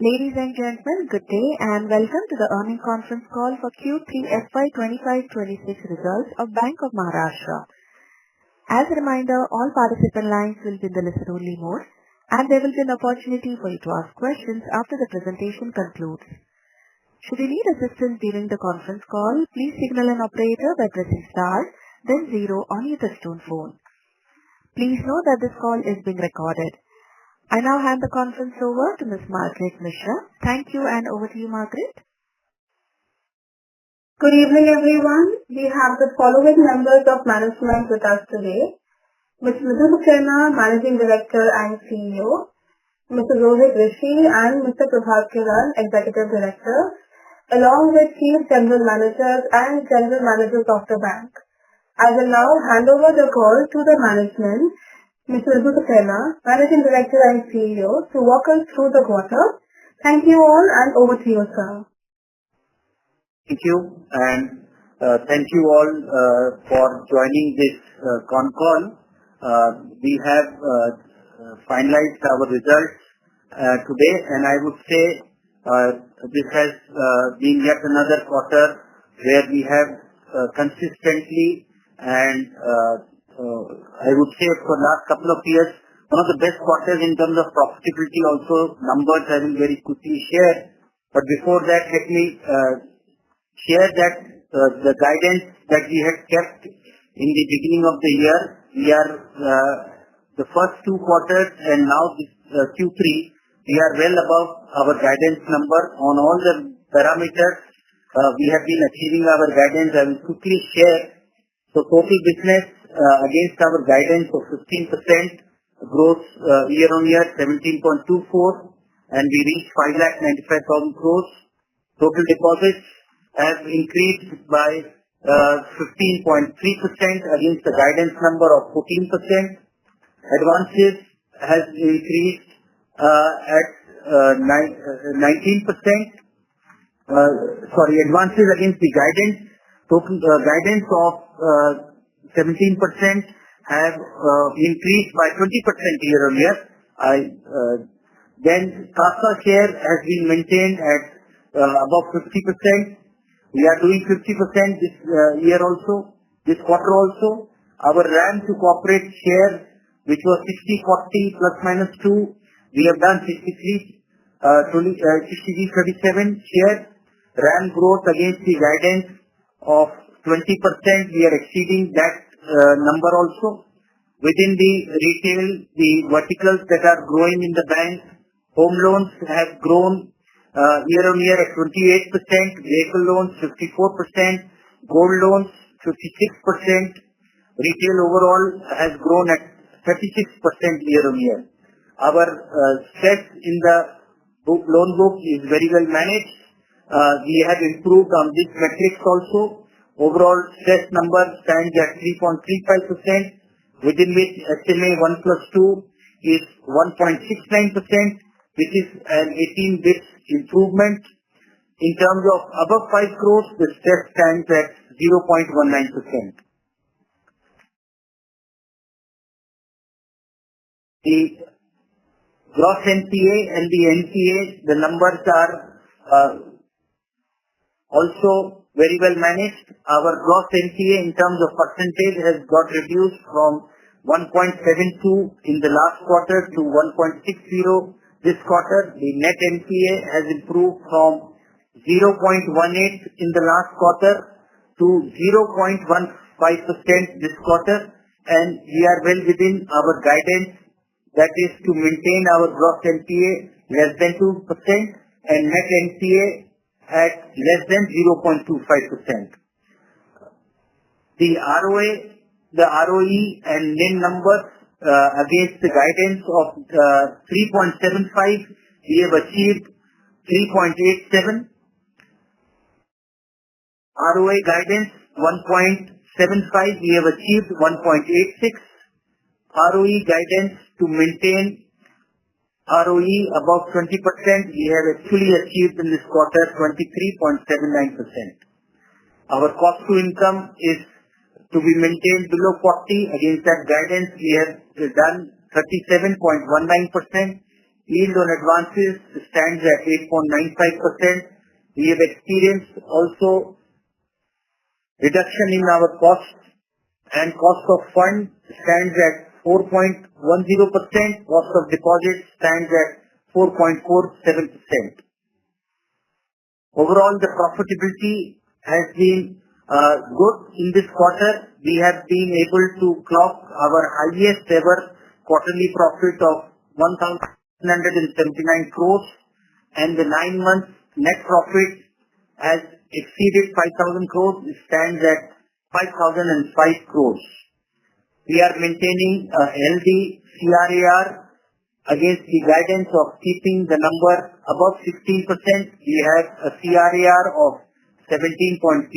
Ladies and gentlemen, good day and welcome to the earnings conference call for Q3 FY 25-26 results of Bank of Maharashtra. As a reminder, all participant lines will be in the listen-only mode, and there will be an opportunity for you to ask questions after the presentation concludes. Should you need assistance during the conference call, please signal an operator by pressing star, then 0 on your touchtone phone. Please note that this call is being recorded. I now hand the conference over to Ms. Margaret Mishra. Thank you, and over to you, Margaret. Good evening, everyone. We have the following members of management with us today: Mr. Mridul Khanna, Managing Director and CEO, Mr. Rohit Rishi and Mr. Prabhat Kiran, Executive Director, along with Chief General Managers and General Managers of the bank. I will now hand over the call to the management. Mr. Mridul Khanna, Managing Director and CEO, to walk us through the quarter. Thank you all, and over to you, sir. Thank you, and thank you all for joining this con call. We have finalized our results today, and I would say this has been yet another quarter where we have consistently and I would say for the last couple of years, one of the best quarters in terms of profitability. Also, numbers I will very quickly share. But before that, let me share that the guidance that we had kept in the beginning of the year, we are the first two quarters and now this Q3, we are well above our guidance number on all the parameters. We have been achieving our guidance. I will quickly share. So total business against our guidance of 15% growth year-on-year 17.24, and we reached 5,95,000 crores. Total deposits have increased by 15.3% against the guidance number of 14%. Advances has increased at 19%. Advances against the guidance. Total guidance of 17% have increased by 20% year-on-year. Then CASA share has been maintained at above 50%. We are doing 50% this year also, this quarter also. Our RAM to corporate share, which was 60-40 plus minus 2, we have done 63-37 share. RAM growth against the guidance of 20%, we are exceeding that number also. Within the retail, the verticals that are growing in the bank, home loans have grown year-on-year at 28%, vehicle loans 54%, gold loans 56%. Retail overall has grown at 36% year-on-year. Our stress in the loan book is very well managed. We have improved on this metrics also. Overall stress number stands at 3.35%, within which SMA 1 plus 2 is 1.69%, which is an 18 bps improvement. In terms of above 5 crores, the stress stands at 0.19%. The gross NPA and the NPA, the numbers are also very well managed. Our gross NPA in terms of percentage has got reduced from 1.72 in the last quarter to 1.60 this quarter. The net NPA has improved from 0.18 in the last quarter to 0.15% this quarter, and we are well within our guidance, that is to maintain our gross NPA less than 2% and net NPA at less than 0.25%. The ROA, the ROE and NIM numbers against the guidance of 3.75, we have achieved 3.87. ROA guidance 1.75, we have achieved 1.86. ROE guidance to maintain ROE above 20%, we have actually achieved in this quarter 23.79%. Our cost to income is to be maintained below 40. Against that guidance, we have done 37.19%. Yield on advances stands at 8.95%. We have experienced also reduction in our cost, and cost of funds stands at 4.10%. Cost of deposits stands at 4.47%. Overall, the profitability has been good in this quarter. We have been able to clock our highest ever quarterly profit of 1,179 crores, and the 9 months net profit has exceeded 5,000 crores. It stands at 5,005 crores. We are maintaining a healthy CRAR against the guidance of keeping the number above 16%. We have a CRAR of 17.06%.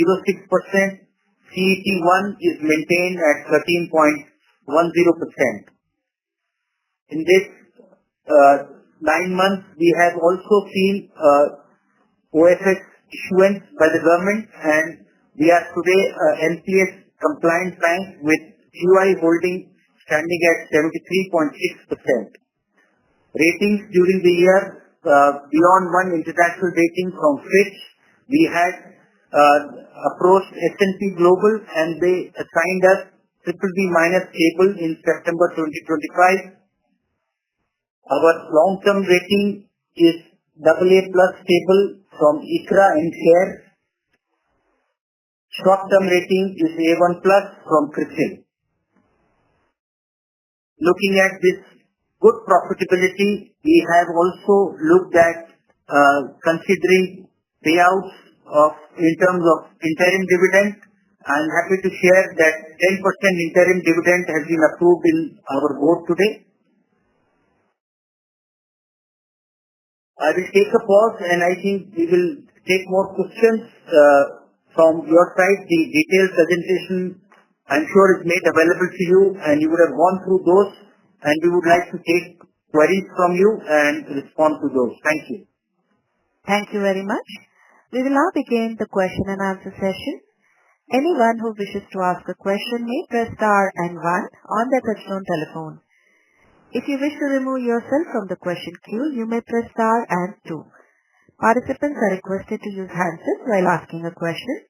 CET1 is maintained at 13.10%. In this 9 months, we have also seen OFS issuance by the government, and we are today NPS compliant bank with GUI holding standing at 73.6%. Ratings during the year, beyond one international rating from Fitch, we had approached S&P Global, and they assigned us BBB- stable in September 2025. Our long-term rating is AA+ stable from ICRA and CARE. Short-term rating is A1+ from CRISIL. Looking at this good profitability, we have also looked at considering payouts in terms of interim dividend. I am happy to share that 10% interim dividend has been approved in our board today. I will take a pause, and I think we will take more questions from your side. The detailed presentation, I'm sure, is made available to you, and you would have gone through those, and we would like to take queries from you and respond to those. Thank you. Thank you very much. We will now begin the question and answer session. Anyone who wishes to ask a question may press star and 1 on their touchtone telephone. If you wish to remove yourself from the question queue, you may press star and 2. Participants are requested to use handsets while asking a question.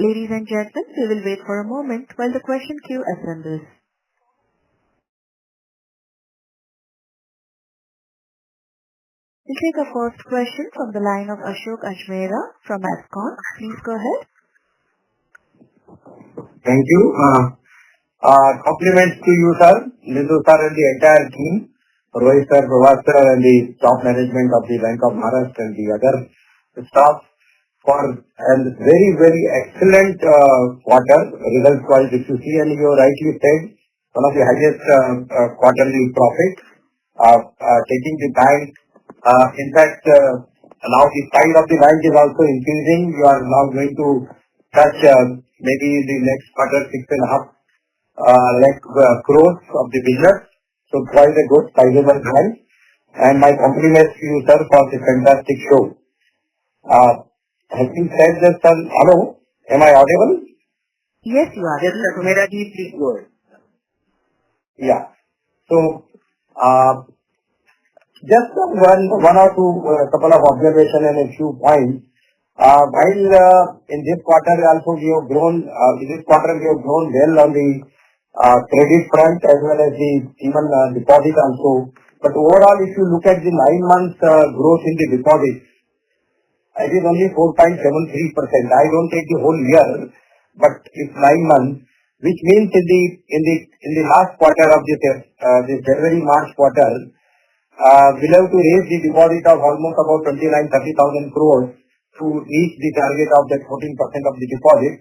Ladies and gentlemen, we will wait for a moment while the question queue assembles. We'll take a first question from the line of Ashok Ajmera from Ascon. Please go ahead. Thank you. Compliments to you, sir, Nidhu sir, and the entire team, Rohit sir, Prabhat sir, and the top management of the Bank of Maharashtra and the other staff for a very, very excellent quarter results-wise. If you see, and you rightly said, one of the highest quarterly profits, taking the bank. In fact, now the size of the bank is also increasing. You are now going to touch maybe the next quarter 6.5 lakh crores of the business. So quite a good sizable bank. And my compliments to you, sir, for the fantastic show. Having said this, sir, hello, am I audible? Yes, you are. Yes, sir. Mera ji, please go ahead. Yeah. So, just one or two couple of observations and a few points. While in this quarter also we have grown, well on the credit front as well as the even deposit also. But overall, if you look at the 9 months growth in the deposits, it is only 4.73%. I don't take the whole year, but it's 9 months, which means in the last quarter of this February-March quarter, we'll have to raise the deposit of almost about 29,000-30,000 crores to reach the target of that 14% of the deposit.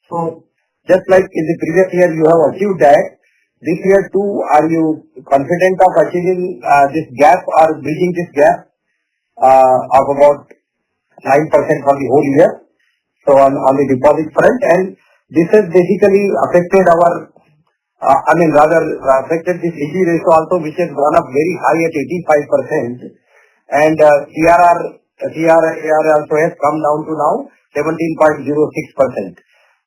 So, just like in the previous year you have achieved that, this year too, are you confident of achieving this gap or bridging this gap of about 9% for the whole year? So, on the deposit front, and this has basically affected our affected the CD ratio also, which has gone up very high at 85%, and CRAR also has come down to now 17.06%.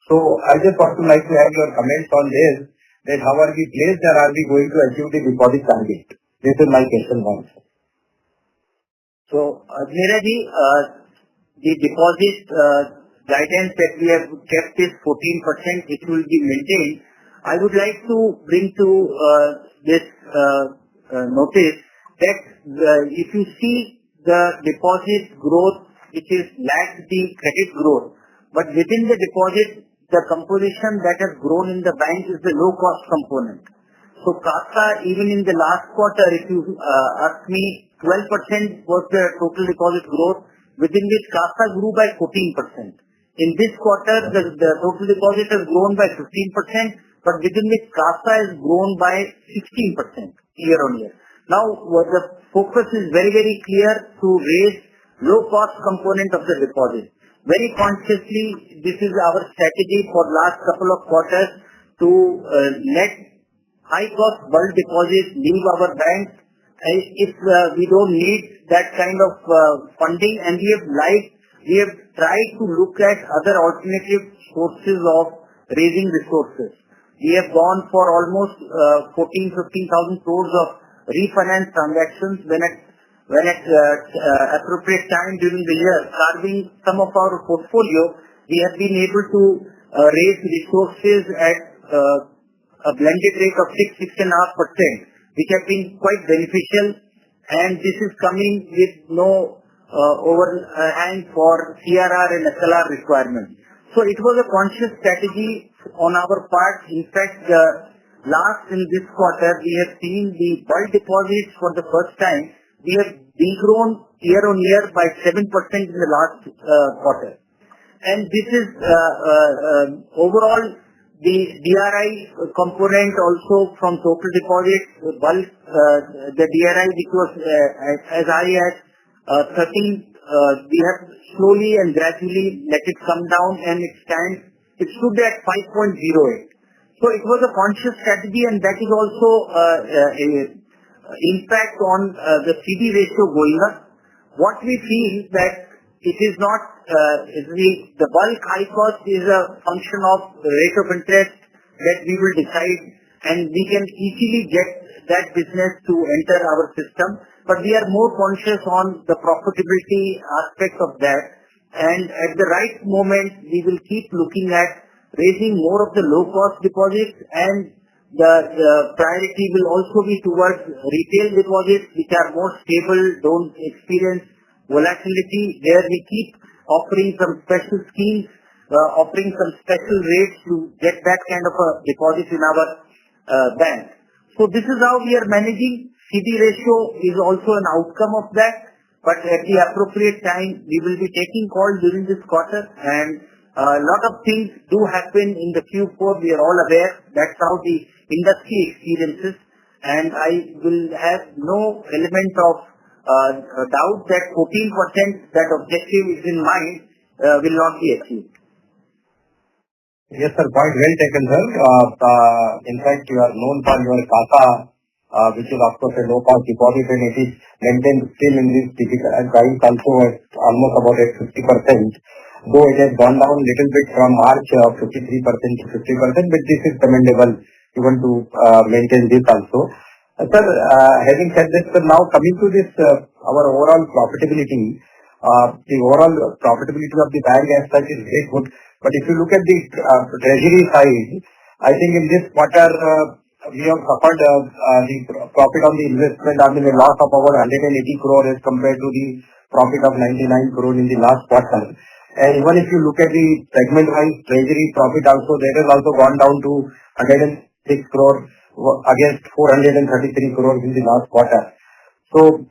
So I just want to like to have your comments on this, that how are we placed and are we going to achieve the deposit target? This is my question once. So, Meeraji, the deposit guidance that we have kept is 14%, which will be maintained. I would like to bring to this notice that if you see the deposit growth, which is lagged the credit growth, but within the deposit, the composition that has grown in the bank is the low cost component. So CASA, even in the last quarter, if you ask me, 12% was the total deposit growth, within which CASA grew by 14%. In this quarter, the total deposit has grown by 15%, but within which CASA has grown by 16% year on year. Now, the focus is very, very clear to raise low cost component of the deposit. Very consciously, this is our strategy for last couple of quarters to let high cost bulk deposits leave our bank if we don't need that kind of funding, and we have tried to look at other alternative sources of raising resources. We have gone for almost 15,000 crores of refinance transactions when at appropriate time during the year, carving some of our portfolio, we have been able to raise resources at a blended rate of 6.5%, which have been quite beneficial, and this is coming with no overhang for CRR and SLR requirements. So it was a conscious strategy on our part. In fact, last in this quarter, we have seen the bulk deposits for the first time. We have degrown year on year by 7% in the last quarter. And this is overall the DRI component also from total deposits, bulk, the DRI which was as high as 13, we have slowly and gradually let it come down, and it stood at 5.08. So it was a conscious strategy, and that is also impact on the CD ratio going up. What we feel that it is not the bulk high cost is a function of rate of interest that we will decide, and we can easily get that business to enter our system, but we are more conscious on the profitability aspect of that, and at the right moment we will keep looking at raising more of the low cost deposits, and the priority will also be towards retail deposits which are more stable, don't experience volatility, where we keep offering some special schemes, offering some special rates to get that kind of a deposit in our bank. So this is how we are managing. CD ratio is also an outcome of that, but at the appropriate time we will be taking calls during this quarter, and a lot of things do happen in the Q4. We are all aware. That's how the industry experiences, and I will have no element of doubt that 14% that objective is in mind will not be achieved. Yes, sir. Point well taken, sir. In fact, you are known for your CASA, which is of course a low cost deposit, and it is maintained still in this typical times also at almost about at 50%. Though it has gone down a little bit from March 53% to 50%, but this is commendable even to maintain this also. Sir, having said this, sir, now coming to this, our overall profitability, the overall profitability of the bank as such is very good. But if you look at the treasury side, I think in this quarter we have suffered the profit on the investment. I mean, a loss of about 180 crore as compared to the profit of 99 crore in the last quarter. And even if you look at the segment-wise treasury profit also, that has also gone down to 106 crore against 433 crores in the last quarter. So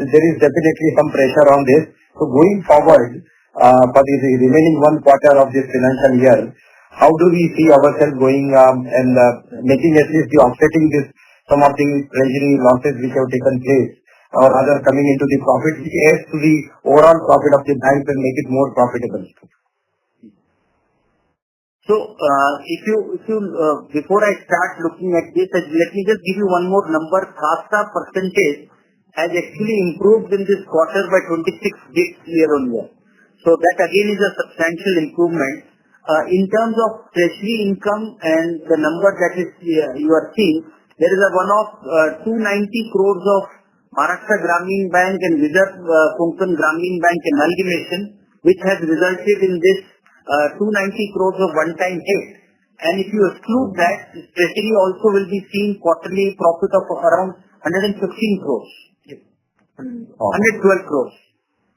there is definitely some pressure on this. So going forward, for the remaining one quarter of this financial year, how do we see ourselves going and making at least the offsetting this, some of the treasury losses which have taken place, or rather coming into the profit, which adds to the overall profit of the bank and make it more profitable? So, before I start looking at this, let me just give you one more number. CASA percentage has actually improved in this quarter by 26 bps year on year. So that again is a substantial improvement. In terms of treasury income and the number that is you are seeing, there is a one-off 290 crores of Maharashtra Gramin Bank and Vidarbh Konkan Gramin Bank amalgamation, which has resulted in this 290 crores of one-time hit. And if you exclude that, treasury also will be seeing quarterly profit of around 115 crores. 112 crores.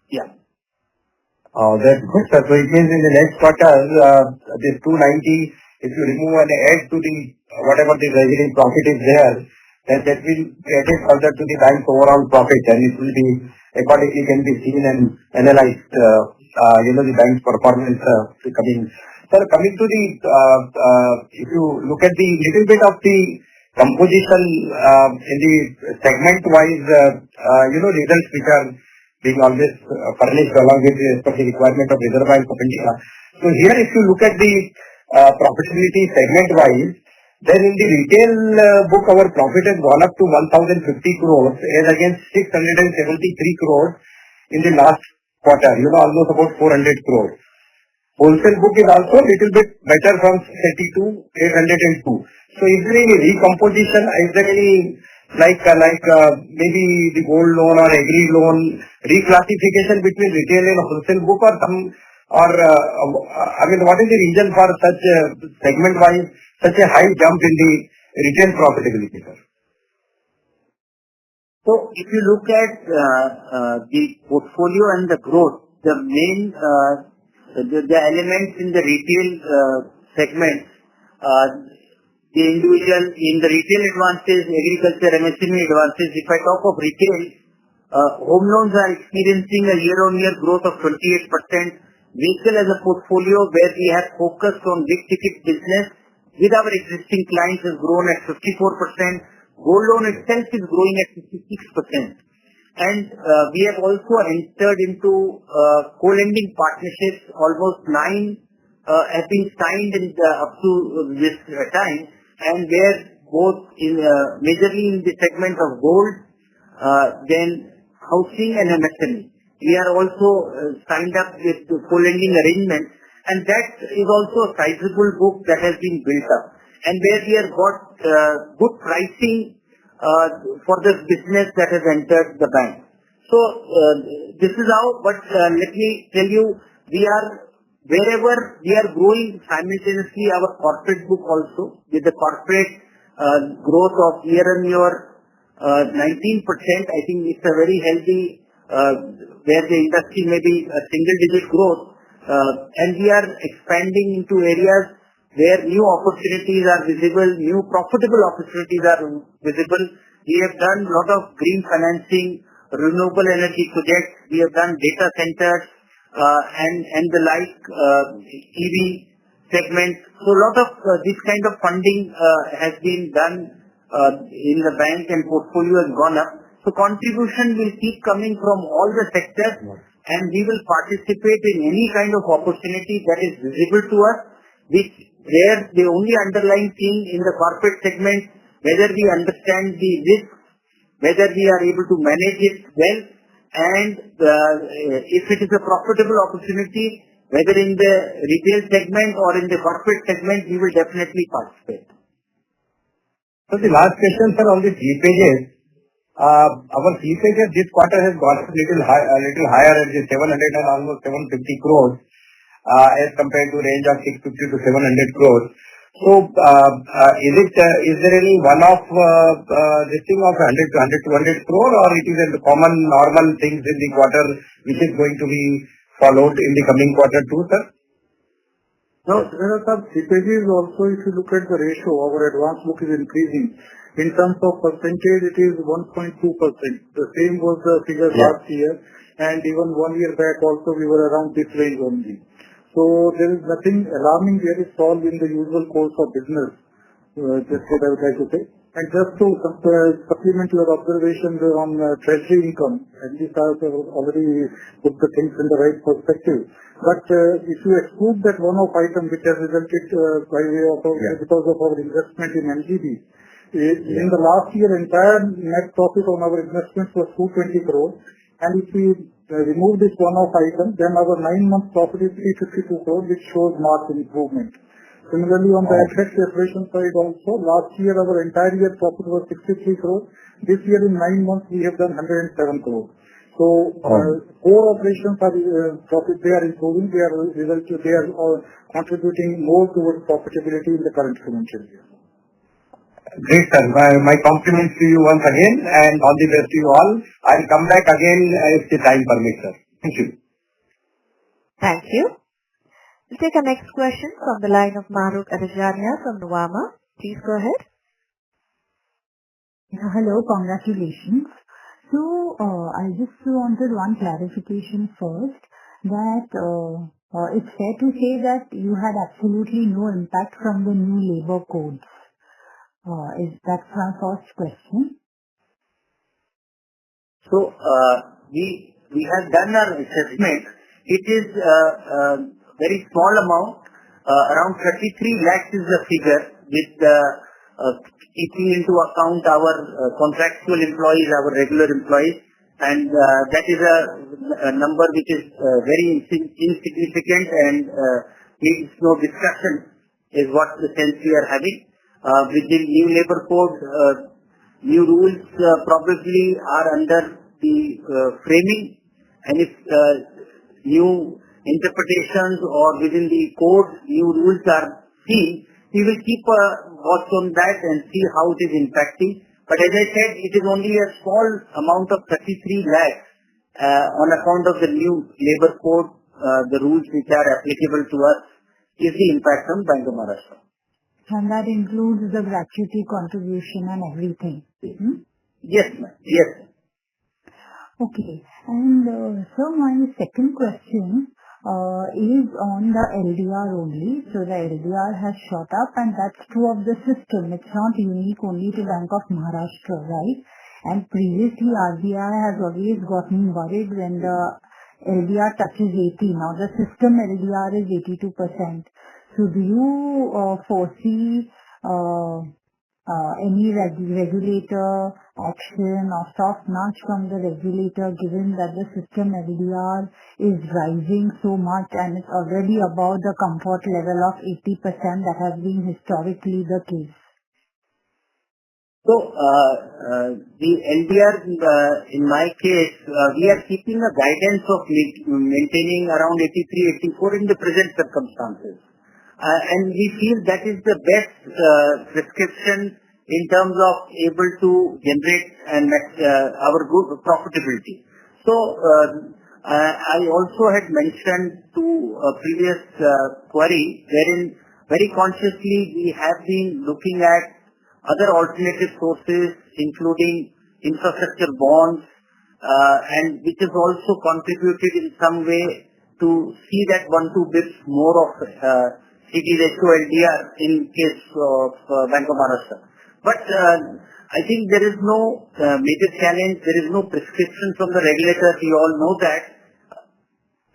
Yeah. That's good, sir. So it means in the next quarter, this 290, if you remove and add to the whatever the treasury profit is there, then that will get it further to the bank's overall profit, and it will be accordingly can be seen and analyzed. The bank's performance coming. Sir, coming to the if you look at the little bit of the composition in the segment-wise, results which are being always furnished along with the requirement of Reserve Bank of India. So here, if you look at the profitability segment-wise, then in the retail book, our profit has gone up to 1,050 crores as against 673 crores in the last quarter, almost about 400 crores. Wholesale book is also a little bit better from 680 to 802. So is there any recomposition? Is there any maybe the gold loan or agri loan reclassification between retail and wholesale book what is the reason for such segment-wise, such a high jump in the retail profitability, sir? So if you look at the portfolio and the growth, the main the elements in the retail segment, the individual in the retail advances, agriculture, MSME advances. If I talk of retail, home loans are experiencing a year-on-year growth of 28%. Vehicle as a portfolio where we have focused on big ticket business with our existing clients has grown at 54%. Gold loan itself is growing at 56%. And we have also entered into co-lending partnerships. Almost 9 have been signed up to this time, and they're both majorly in the segment of gold, then housing and MSME. We are also signed up with co-lending arrangements, and that is also a sizable book that has been built up, and where we have got good pricing for this business that has entered the bank. So this is how, but let me tell you, wherever we are growing simultaneously our corporate book also, with the corporate growth of year-on-year 19%, I think it's a very healthy, where the industry may be a single-digit growth, and we are expanding into areas where new opportunities are visible, new profitable opportunities are visible. We have done a lot of green financing, renewable energy projects. We have done data centers and the EV segment. So a lot of this kind of funding has been done in the bank, and portfolio has gone up. So contribution will keep coming from all the sectors, and we will participate in any kind of opportunity that is visible to us, where the only underlying thing in the corporate segment, whether we understand the risk, whether we are able to manage it well, and if it is a profitable opportunity, whether in the retail segment or in the corporate segment, we will definitely participate. So the last question, sir, on the slippages. Our slippages this quarter has gone a little higher at the 700 and almost 750 crores as compared to range of 650 to 700 crores. So is there any one-off this thing of 100 to 200 crore, or it is a common normal things in the quarter which is going to be followed in the coming quarter too, sir? No, there are some slippages also. If you look at the ratio, our advance book is increasing. In terms of percentage, it is 1.2%. The same was the figure last year, and even 1 year back also we were around this range only. So there is nothing alarming here. It's all in the usual course of business. That's what I would like to say. And just to supplement your observations on treasury income, at least I have already put the things in the right perspective. But if you exclude that one-off item which has resulted by way of because of our investment in MGB, in the last year, entire net profit on our investments was 220 crores. And if we remove this one-off item, then our 9-month profit is 352 crores, which shows marked improvement. Similarly, on the FX separation side also, last year our entire year profit was 63 crores. This year in 9 months we have done 107 crores. So core operations are profit, they are improving, they are contributing more towards profitability in the current financial year. Great, sir. My compliments to you once again, and all the best to you all. I'll come back again if the time permits, sir. Thank you. Thank you. We'll take our next question from the line of Mahrukh Adajania from Nuvama. Please go ahead. Hello, congratulations. So, I just wanted one clarification first, that it's fair to say that you had absolutely no impact from the new labor codes. That's my first question. So, we have done our assessment. It is very small amount, around 33 lakhs is the figure, with keeping into account our contractual employees, our regular employees, and that is a number which is very insignificant and needs no discussion, is what the sense we are having. With the new labor code, new rules probably are under the framing, and if new interpretations or within the code new rules are seen, we will keep a watch on that and see how it is impacting. But as I said, it is only a small amount of 33 lakhs on account of the new labor code, the rules which are applicable to us, is the impact on Bank of Maharashtra. And that includes the gratuity contribution and everything. Mm-hmm. Yes, ma'am. Yes. Okay. And so my second question is on the LDR only. So the LDR has shot up, and that's true of the system. It's not unique only to Bank of Maharashtra, right? And previously RBI has always gotten worried when the LDR touches 80. Now the system LDR is 82%. So do you foresee any regulator action or soft nudge from the regulator, given that the system LDR is rising so much and it's already above the comfort level of 80% that has been historically the case? So, the LDR, in my case, we are keeping a guidance of maintaining around 83, 84 in the present circumstances. And we feel that is the best prescription in terms of able to generate and our good profitability. So, I also had mentioned to a previous query, wherein very consciously we have been looking at other alternative sources, including infrastructure bonds, and which has also contributed in some way to see that 1-2 bits more of CD ratio LDR in case of Bank of Maharashtra. But I think there is no major challenge, there is no prescription from the regulator, we all know that.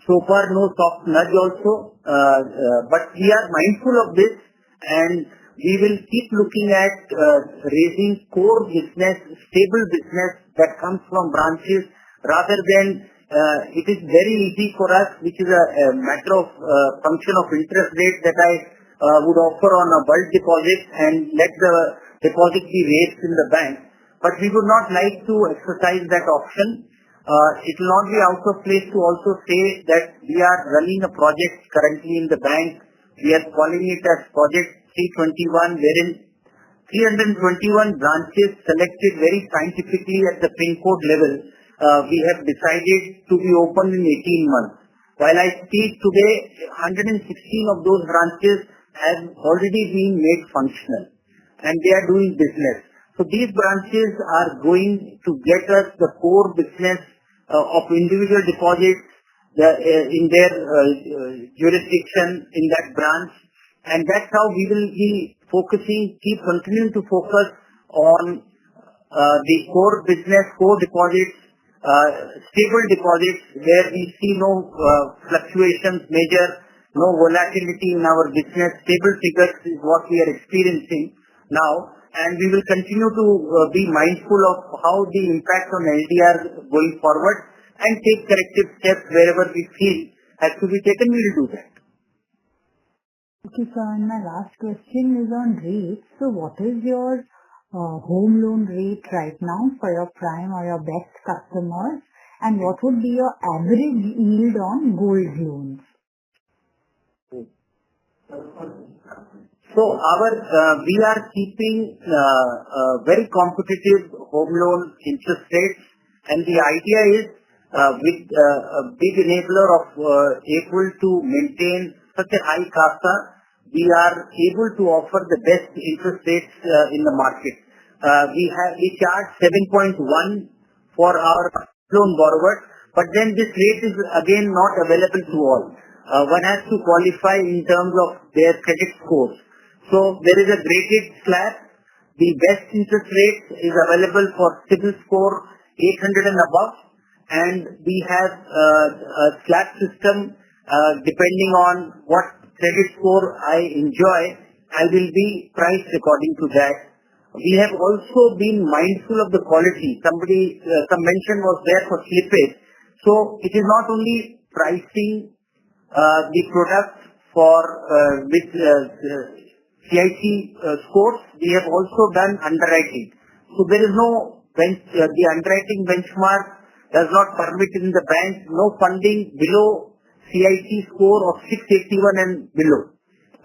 So far no soft nudge also, but we are mindful of this, and we will keep looking at raising core business, stable business that comes from branches, rather than it is very easy for us, which is a matter of function of interest rate, that I would offer on a bulk deposit and let the deposit be raised in the bank. But we would not like to exercise that option. It will not be out of place to also say that we are running a project currently in the bank. We are calling it as Project 321, wherein 321 branches selected very scientifically at the pin code level, we have decided to be open in 18 months. While I speak today, 116 of those branches have already been made functional, and they are doing business. So these branches are going to get us the core business of individual deposits in their jurisdiction in that branch, and that's how we will be keep continuing to focus on the core business, core deposits, stable deposits, where we see no fluctuations, major, no volatility in our business. Stable figures is what we are experiencing now, and we will continue to be mindful of how the impact on LDR going forward, and take corrective steps wherever we feel has to be taken. We will do that. Okay, sir. And my last question is on rates. So what is your home loan rate right now for your prime or your best customers? And what would be your average yield on gold loans? So we are keeping very competitive home loan interest rates, and the idea is with a big enabler of able to maintain such a high CASA, we are able to offer the best interest rates in the market. We charge 7.1 for our loan borrowers, but then this rate is again not available to all. One has to qualify in terms of their credit scores. So there is a graded slab. The best interest rate is available for CIBIL score 800 and above, and we have a slab system depending on what credit score I enjoy, I will be priced according to that. We have also been mindful of the quality. Some mention was there for slippage. So it is not only pricing the product for with CIC scores, we have also done underwriting. So there is no the underwriting benchmark does not permit in the bank no funding below CIC score of 681 and below.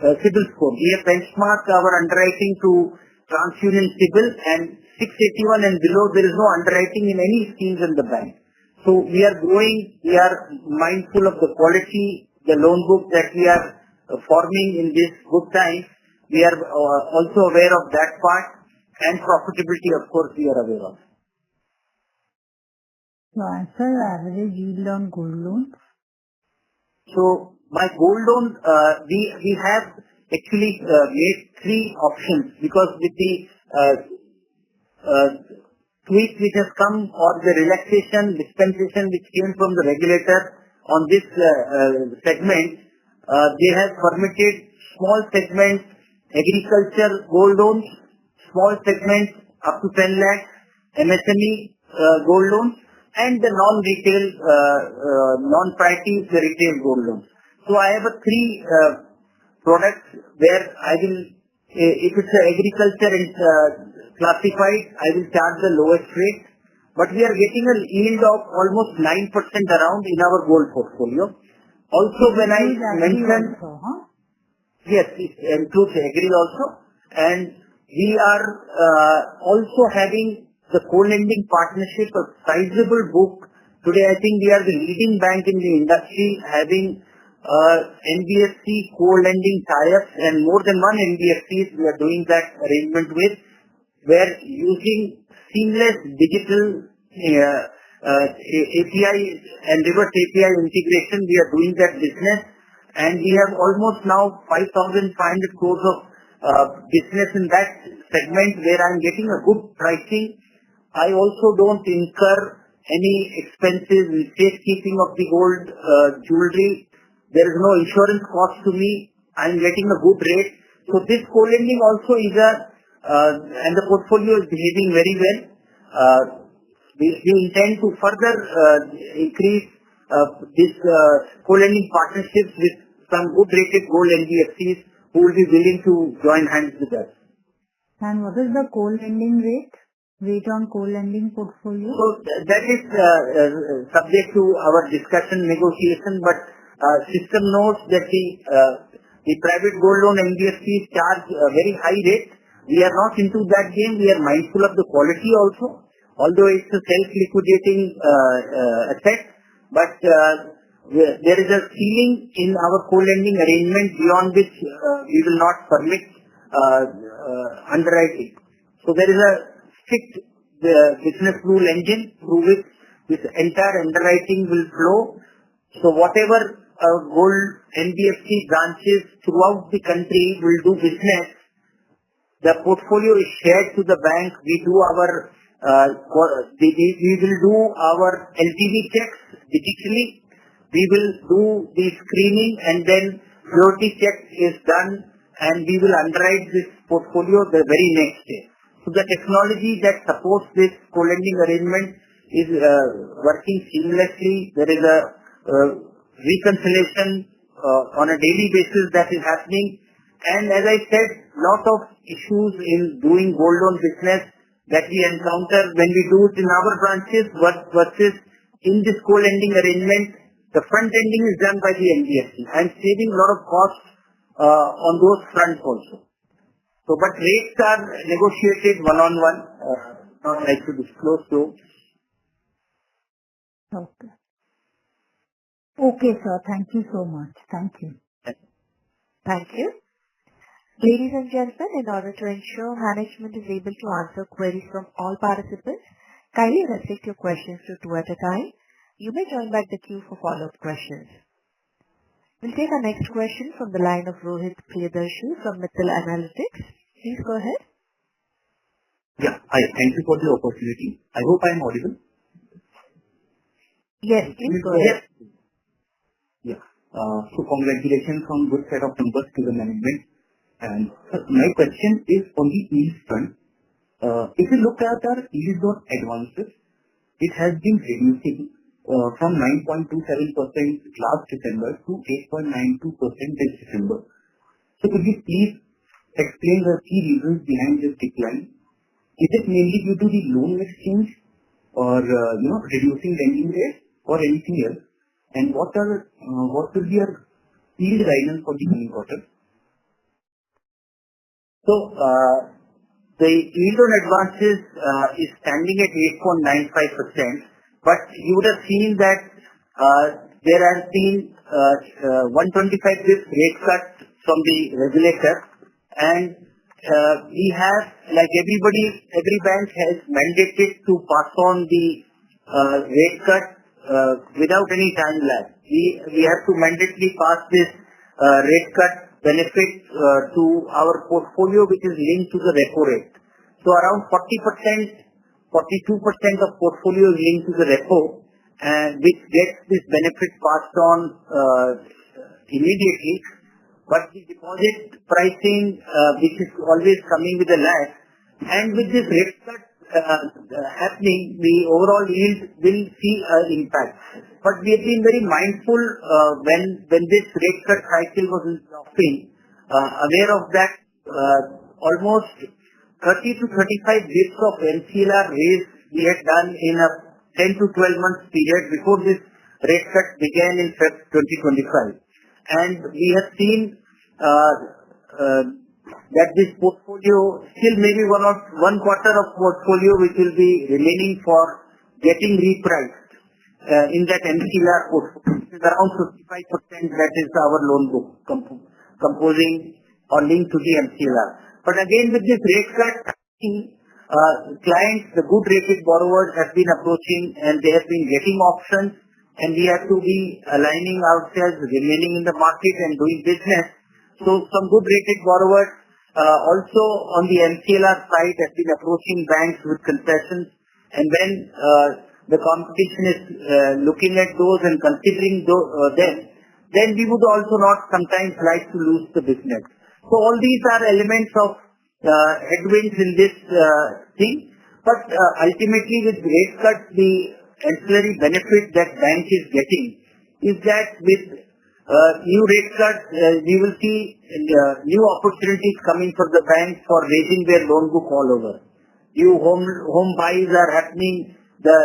CIBIL score. We have benchmarked our underwriting to TransUnion CIBIL, and 681 and below there is no underwriting in any schemes in the bank. So we are growing, we are mindful of the quality, the loan book that we are forming in this good times. We are also aware of that part, and profitability, of course, we are aware of. So answer average yield on gold loans. So my gold loan, we have actually made three options, because with the tweak which has come, or the relaxation, dispensation which came from the regulator on this segment, they have permitted small segments, agriculture gold loans, small segments up to 10 lakhs, MSME gold loans, and the non-retail, non-priority, the retail gold loans. So I have three products where I will, if it's agriculture and classified, I will charge the lowest rate. But we are getting a yield of almost 9% around in our gold portfolio. Also, when I mentioned, yes, it includes agri also, and we are also having the co-lending partnership, a sizable book. Today, I think we are the leading bank in the industry, having NBFC co-lending tie-ups, and more than one NBFCs we are doing that arrangement with, where using seamless digital API and reverse API integration, we are doing that business, and we have almost now 5,500 crores of business in that segment, where I am getting a good pricing. I also don't incur any expenses in safekeeping of the gold jewelry. There is no insurance cost to me. I am getting a good rate. So this co-lending also is and the portfolio is behaving very well. We intend to further increase this co-lending partnerships with some good rated gold NBFCs who will be willing to join hands with us. And what is the co-lending rate? Rate on co-lending portfolio? So that is subject to our discussion, negotiation, but system knows that the private gold loan NBFCs charge a very high rate. We are not into that game. We are mindful of the quality also, although it's a self-liquidating asset, but there is a ceiling in our co-lending arrangement beyond which we will not permit underwriting. So there is a strict business rule engine through which this entire underwriting will flow. So whatever gold NBFC branches throughout the country will do business, the portfolio is shared to the bank. We do our we will do our LTV checks digitally. We will do the screening, and then purity check is done, and we will underwrite this portfolio the very next day. So the technology that supports this co-lending arrangement is working seamlessly. There is a reconciliation on a daily basis that is happening. And as I said, lot of issues in doing gold loan business that we encounter when we do it in our branches versus in this co-lending arrangement, the front ending is done by the NBFC and saving a lot of costs on those fronts also. So, but rates are negotiated one-on-one, not like to disclose those. Okay. Okay, sir. Thank you so much. Thank you. Thank you. Ladies and gentlemen, in order to ensure management is able to answer queries from all participants, kindly restrict your questions to 2 at a time. You may join back the queue for follow-up questions. We'll take our next question from the line of Rohit Priyadarshi from Mittal Analytics. Please go ahead. Yeah. Hi. Thank you for the opportunity. I hope I am audible. Yes, please go ahead. Yeah. So congratulations on good set of numbers to the management. And my question is on the yield front. If you look at our yield on advances, it has been reducing from 9.27% last December to 8.92% this December. So could you please explain the key reasons behind this decline? Is it mainly due to the loan mix change or reducing lending rates or anything else? And what will be your yield guidance for the coming quarter? So, the yield on advances is standing at 8.95%, but you would have seen that there has been 125 basis rate cut from the regulator, and we have, like every bank has mandated to pass on the rate cut without any time lag. We have to mandatorily pass this rate cut benefit to our portfolio, which is linked to the repo rate. So around 40%, 42% of portfolio is linked to the repo, and which gets this benefit passed on immediately. But the deposit pricing, which is always coming with a lag, and with this rate cut happening, the overall yield will see an impact. But we have been very mindful when this rate cut cycle was in offering, aware of that. Almost 30 to 35 bits of MCLR raise we had done in a 10 to 12 months period before this rate cut began in Feb 2025. And we have seen that this portfolio still maybe one quarter of portfolio which will be remaining for getting repriced in that MCLR portfolio. It is around 55% that is our loan book composing or linked to the MCLR. But again, with this rate cut, clients, the good rated borrowers have been approaching and they have been getting options, and we have to be aligning ourselves, remaining in the market and doing business. So some good rated borrowers also on the MCLR side have been approaching banks with concessions, and when the competition is looking at those and considering them, then we would also not sometimes like to lose the business. So all these are elements of headwinds in this thing, but ultimately with rate cuts, the ancillary benefit that bank is getting is that with new rate cuts, we will see new opportunities coming for the banks for raising their loan book all over. New home buys are happening, the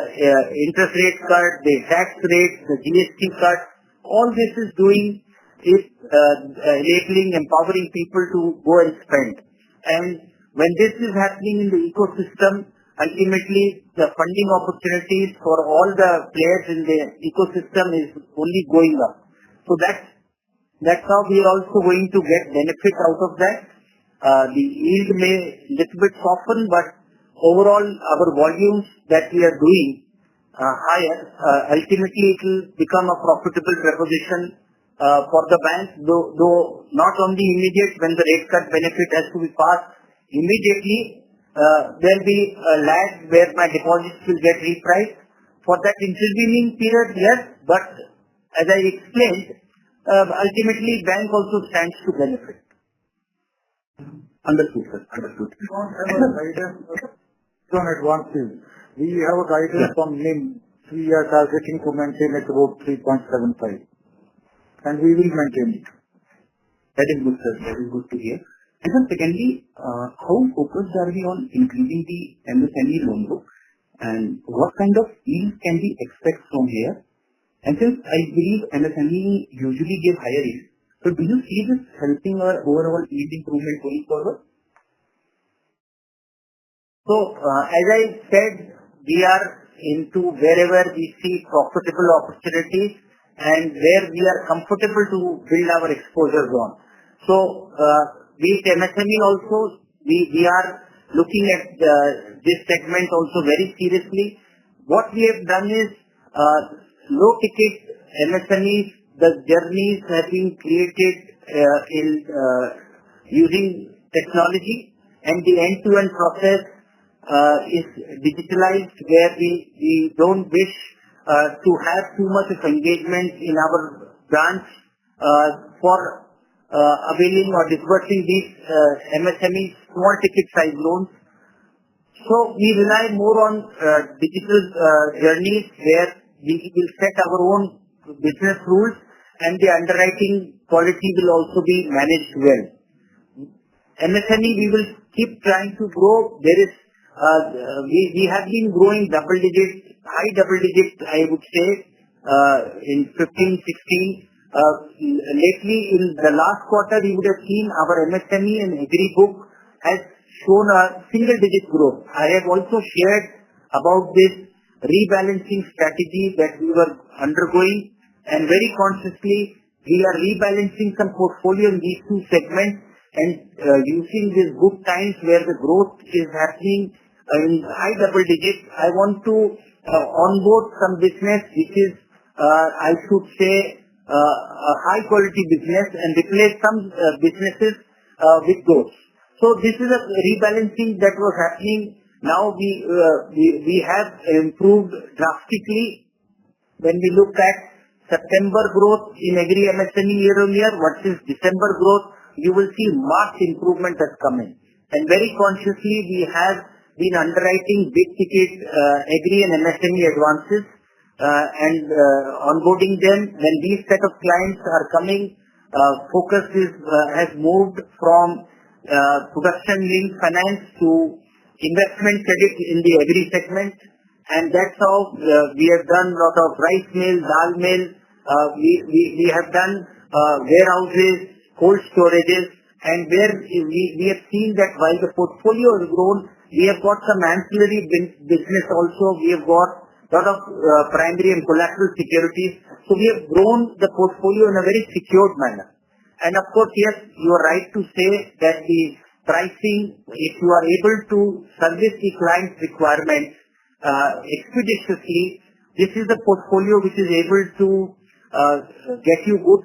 interest rate cut, the tax rate, the GST cut, all this is doing is enabling, empowering people to go and spend. And when this is happening in the ecosystem, ultimately the funding opportunities for all the players in the ecosystem is only going up. So that's how we are also going to get benefit out of that. The yield may little bit soften, but overall our volumes that we are doing higher, ultimately it will become a profitable proposition for the bank, though not on the immediate when the rate cut benefit has to be passed immediately. There will be a lag where my deposits will get repriced. For that intervening period, yes, but as I explained, ultimately bank also stands to benefit. Understood, sir. Understood. We don't have a guidance on advances. We have a guidance on NIM. We are targeting to maintain at about 3.75. And we will maintain it. That is good, sir. That is good to hear. And then secondly, how focused are we on increasing the MSME loan book, and what kind of yield can we expect from here? And since I believe MSME usually give higher yield, so do you see this helping our overall yield improvement going forward? So, as I said, we are into wherever we see profitable opportunities and where we are comfortable to build our exposures on. So, with MSME also, we are looking at this segment also very seriously. What we have done is low ticket MSMEs, the journeys have been created in using technology, and the end-to-end process is digitalized, where we don't wish to have too much of engagement in our branch for availing or disbursing these MSME small ticket size loans. So we rely more on digital journeys, where we will set our own business rules, and the underwriting quality will also be managed well. MSME, we will keep trying to grow. There is we have been growing high double digit, I would say, in 15, 16. Lately, in the last quarter, you would have seen our MSME and agri book has shown a single digit growth. I have also shared about this rebalancing strategy that we were undergoing, and very consciously we are rebalancing some portfolio in these two segments, and using these good times where the growth is happening in high double digits. I want to onboard some business which is, I should say, a high quality business, and replace some businesses with those. So this is a rebalancing that was happening. Now we have improved drastically. When we look at September growth in agri MSME year-on-year versus December growth, you will see marked improvement has come in. And very consciously we have been underwriting big ticket agri and MSME advances and onboarding them. When these set of clients are coming, focus has moved from production linked finance to investment credit in the agri segment, and that's how we have done a lot of rice mill, dal mill. We have done warehouses, cold storages, and where we have seen that while the portfolio has grown, we have got some ancillary business also. We have got a lot of primary and collateral securities. So we have grown the portfolio in a very secured manner. And of course, yes, you are right to say that the pricing, if you are able to service the client's requirements expeditiously, this is the portfolio which is able to get you good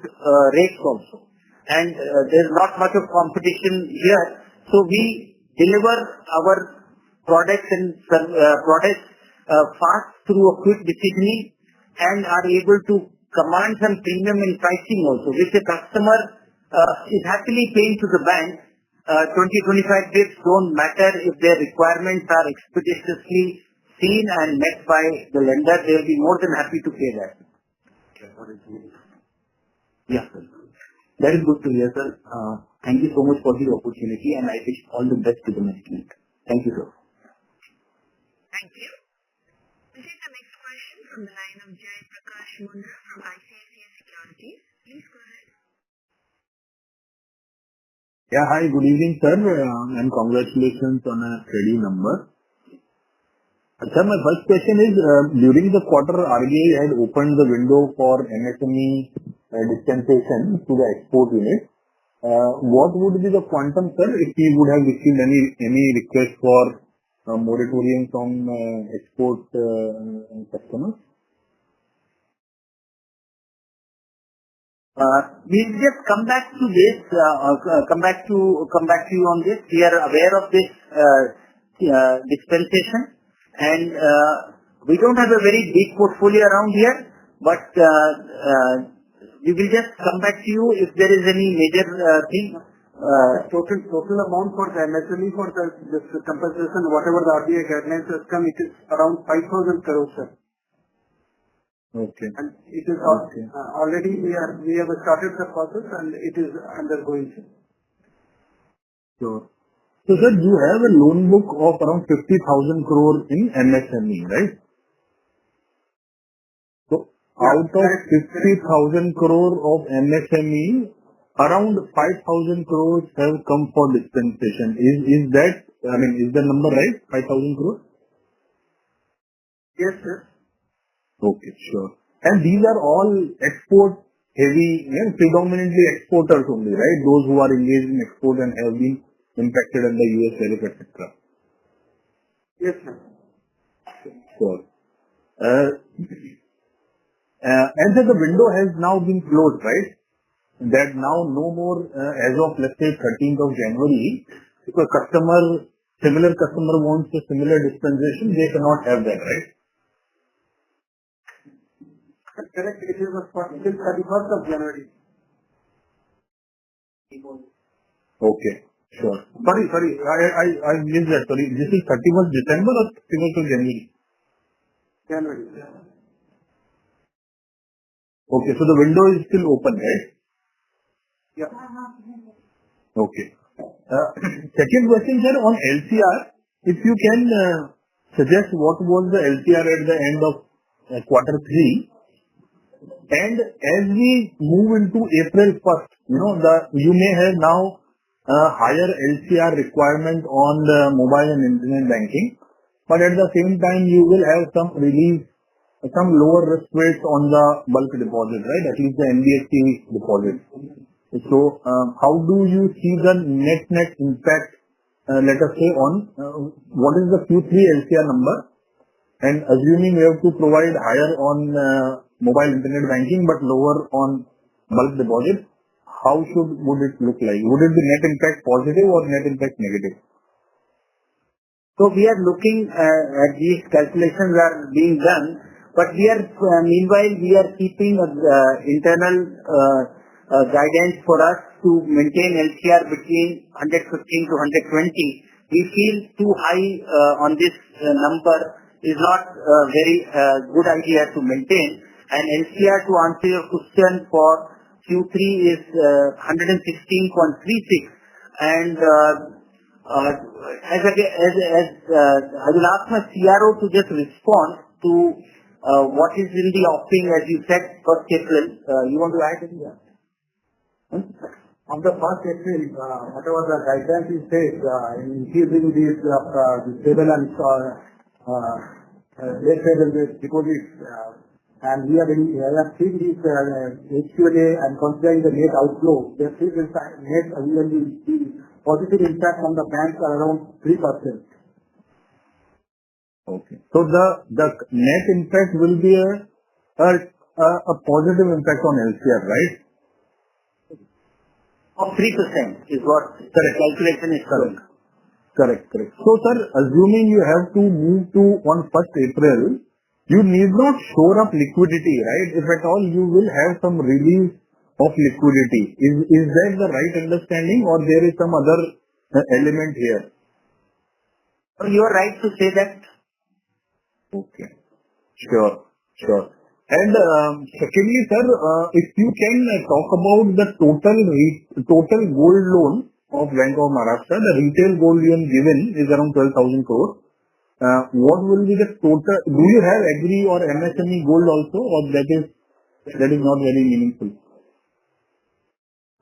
rates also. And there is not much of competition here. So we deliver our products and products fast through a quick decisioning, and are able to command some premium in pricing also, which the customer is happily paying to the bank. 20-25 bits don't matter if their requirements are expeditiously seen and met by the lender. They will be more than happy to pay that. Yeah, sir. That is good to hear, sir. Thank you so much for the opportunity, and I wish all the best to the management. Thank you, sir. Thank you. We'll take the next question from the line of Jai Prakash Mundra from ICICI Securities. Please go ahead. Yeah, hi, good evening, sir, and congratulations on a steady number. Sir, my first question is, during the quarter, RBI had opened the window for MSME dispensation to the export unit. What would be the quantum, sir, if we would have received any request for moratorium from export customers? We'll just come back to this, come back to you on this. We are aware of this dispensation, and we don't have a very big portfolio around here, but we will just come back to you if there is any major thing. Total amount for the MSME for this compensation, whatever the RBI guidelines has come, it is around 5,000 crores, sir. Okay. And it is already we have started the process and it is undergoing. Sure. So, sir, you have a loan book of around 50,000 crore in MSME, right? So, out of 50,000 crore of MSME, around 5,000 crores have come for dispensation. Is that, is the number right? 5,000 crores? Yes, sir. Okay, sure. And these are all export heavy, predominantly exporters only, right? Those who are engaged in export and have been impacted under US tariff, etc. Yes, sir. Sure. And so the window has now been closed, right? That now no more, as of let's say 13th of January, if a similar customer wants a similar dispensation, they cannot have that, right? Correct. It is till 31st of January. Okay, sure. Sorry, I missed that. Sorry, this is 31st December or 31st of January? January. Okay, so the window is still open, right? Yeah. Okay. Second question, sir, on LCR, if you can suggest what was the LCR at the end of quarter 3, and as we move into April 1st, you may have now higher LCR requirement on the mobile and internet banking, but at the same time you will have some relief, some lower risk weights on the bulk deposit, right? At least the NBFC deposit. So, how do you see the net impact, let us say on, what is the Q3 LCR number? And assuming we have to provide higher on mobile internet banking but lower on bulk deposit, how would it look like? Would it be net impact positive or net impact negative? So we are looking at these calculations are being done, but we are meanwhile we are keeping internal guidance for us to maintain LCR between 115 to 120. We feel too high on this number is not a very good idea to maintain. And LCR, to answer your question, for Q3 is 116.36. And I will ask my CRO to just respond to what is in the offering, as you said, 1st April. You want to add anything? On the 1st April, whatever the guidelines is said, increasing these stable and less stable deposits, and we have seen this HQLA and considering the net outflow, there is net positive impact on the banks are around 3%. Okay. So the net impact will be a positive impact on LCR, right? Of 3% is what the calculation is showing. Correct. So, sir, assuming you have to move to on 1st April, you need not shore up liquidity, right? If at all, you will have some release of liquidity. Is that the right understanding, or there is some other element here? You are right to say that. Okay. Sure. And secondly, sir, if you can talk about the total gold loan of Bank of Maharashtra, the retail gold loan given is around 12,000 crore. What will be the total? Do you have agri or MSME gold also, or that is not very meaningful?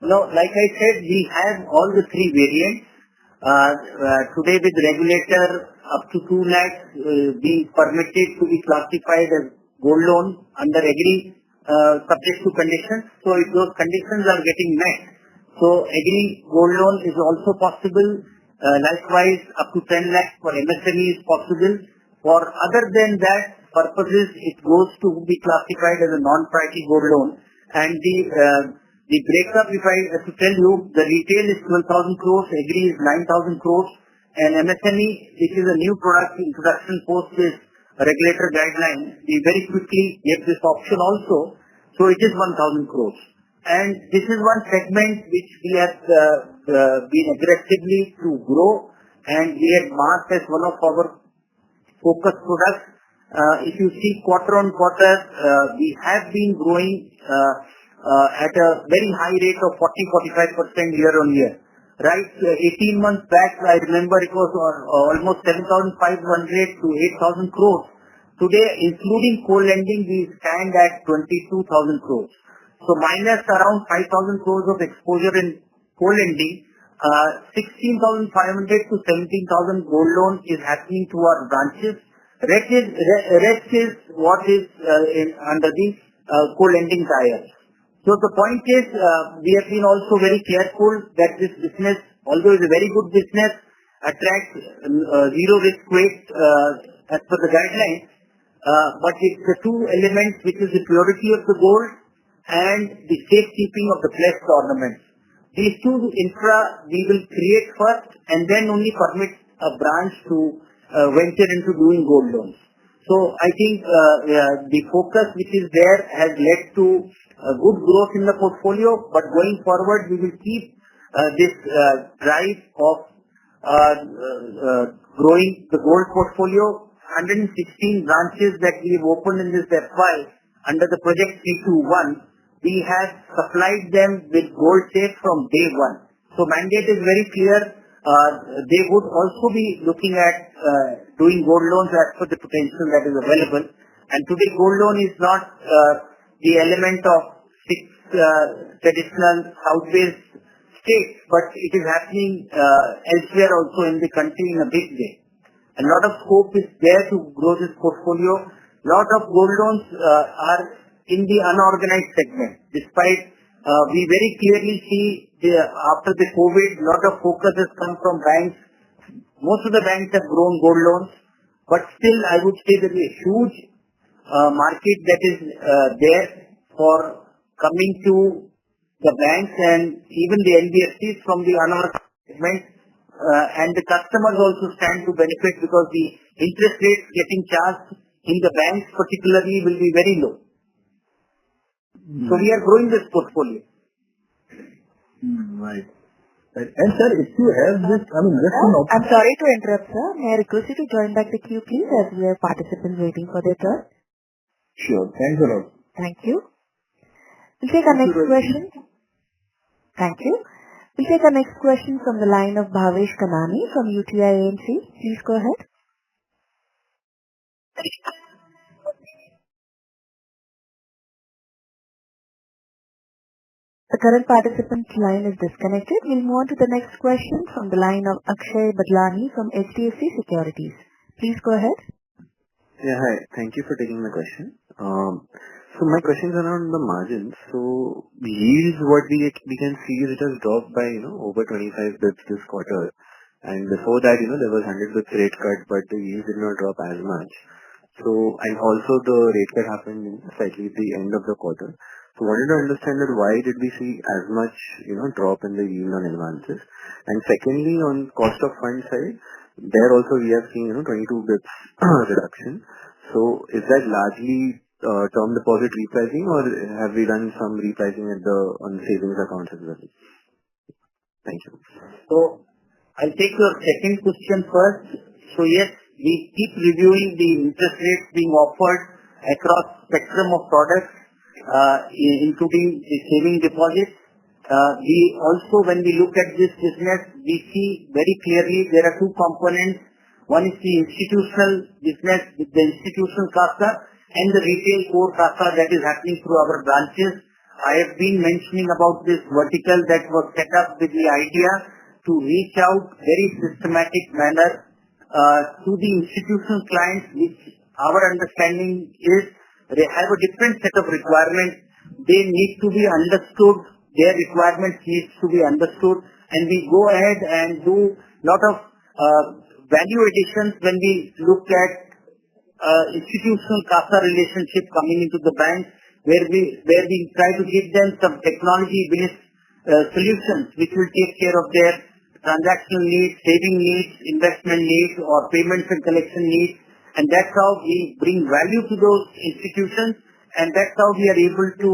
No, like I said, we have all the three variants. Today with regulator up to 2 lakhs being permitted to be classified as gold loan under agri subject to conditions. So if those conditions are getting met, so agri gold loan is also possible. Likewise, up to 10 lakhs for MSME is possible. For other than that purposes, it goes to be classified as a non-priority gold loan. And the breakup, if I have to tell you, the retail is 12,000 crores, agri is 9,000 crores, and MSME, which is a new product introduction post this regulator guideline, we very quickly gave this option also. So it is 1,000 crores. And this is one segment which we have been aggressively to grow, and we had marked as one of our focus products. if you see quarter on quarter, we have been growing at a very high rate of 40-45% year on year. Right, 18 months back, I remember it was almost 7,500 to 8,000 crores. Today, including co-lending, we stand at 22,000 crores. So minus around 5,000 crores of exposure in co-lending, 16,500 to 17,000 gold loans is happening to our branches. Rest is what is under the co-lending tires. So the point is, we have been also very careful that this business, although it's a very good business, attracts zero risk weight as per the guidelines, but it's the two elements, which is the purity of the gold and the safekeeping of the pledged ornaments. These two infra we will create first and then only permit a branch to venture into doing gold loans. So I think the focus which is there has led to good growth in the portfolio, but going forward we will keep this drive of growing the gold portfolio. 116 branches that we have opened in this FY under the project 321, we have supplied them with gold safe from day one. So mandate is very clear. They would also be looking at doing gold loans as per the potential that is available. And today gold loan is not the element of six traditional south-based states, but it is happening elsewhere also in the country in a big way. A lot of scope is there to grow this portfolio. Lot of gold loans are in the unorganized segment. Despite we very clearly see after the COVID, lot of focus has come from banks. Most of the banks have grown gold loans, but still I would say there is a huge market that is there for coming to the banks and even the NBFCs from the unorganized segment. And the customers also stand to benefit because the interest rates getting charged in the banks particularly will be very low. So we are growing this portfolio. Right. And sir, if you have this, I'm sorry to interrupt, sir. May I request you to join back the queue, please, as we have participants waiting for their turn? Sure. Thanks a lot. Thank you. We'll take our next question. Thank you. We'll take our next question from the line of Bhavesh Kanani from UTI AMC. Please go ahead. The current participant's line is disconnected. We'll move on to the next question from the line of Akshay Badlani from HDFC Securities. Please go ahead. Yeah, hi. Thank you for taking my question. So my question is around the margins. So yields, what we can see is it has dropped by over 25 bits this quarter, and before that there was 100 bits rate cut, but the yields did not drop as much. So and also the rate cut happened slightly at the end of the quarter. So wanted to understand that why did we see as much drop in the yield on advances, and secondly on cost of fund side, there also we have seen 22 bits reduction. So is that largely term deposit repricing, or have we done some repricing on savings accounts as well? Thank you. So I'll take your second question first. So yes, we keep reviewing the interest rates being offered across spectrum of products, including the saving deposits. We also, when we look at this business, we see very clearly there are two components. One is the institutional business with the institutional CASA, and the retail core CASA that is happening through our branches. I have been mentioning about this vertical that was set up with the idea to reach out very systematic manner to the institutional clients, which our understanding is they have a different set of requirements. They need to be understood. Their requirements need to be understood, and we go ahead and do lot of value additions when we look at institutional CASA relationship coming into the bank, where we try to give them some technology-based solutions which will take care of their transactional needs, saving needs, investment needs, or payments and collection needs. And that's how we bring value to those institutions, and that's how we are able to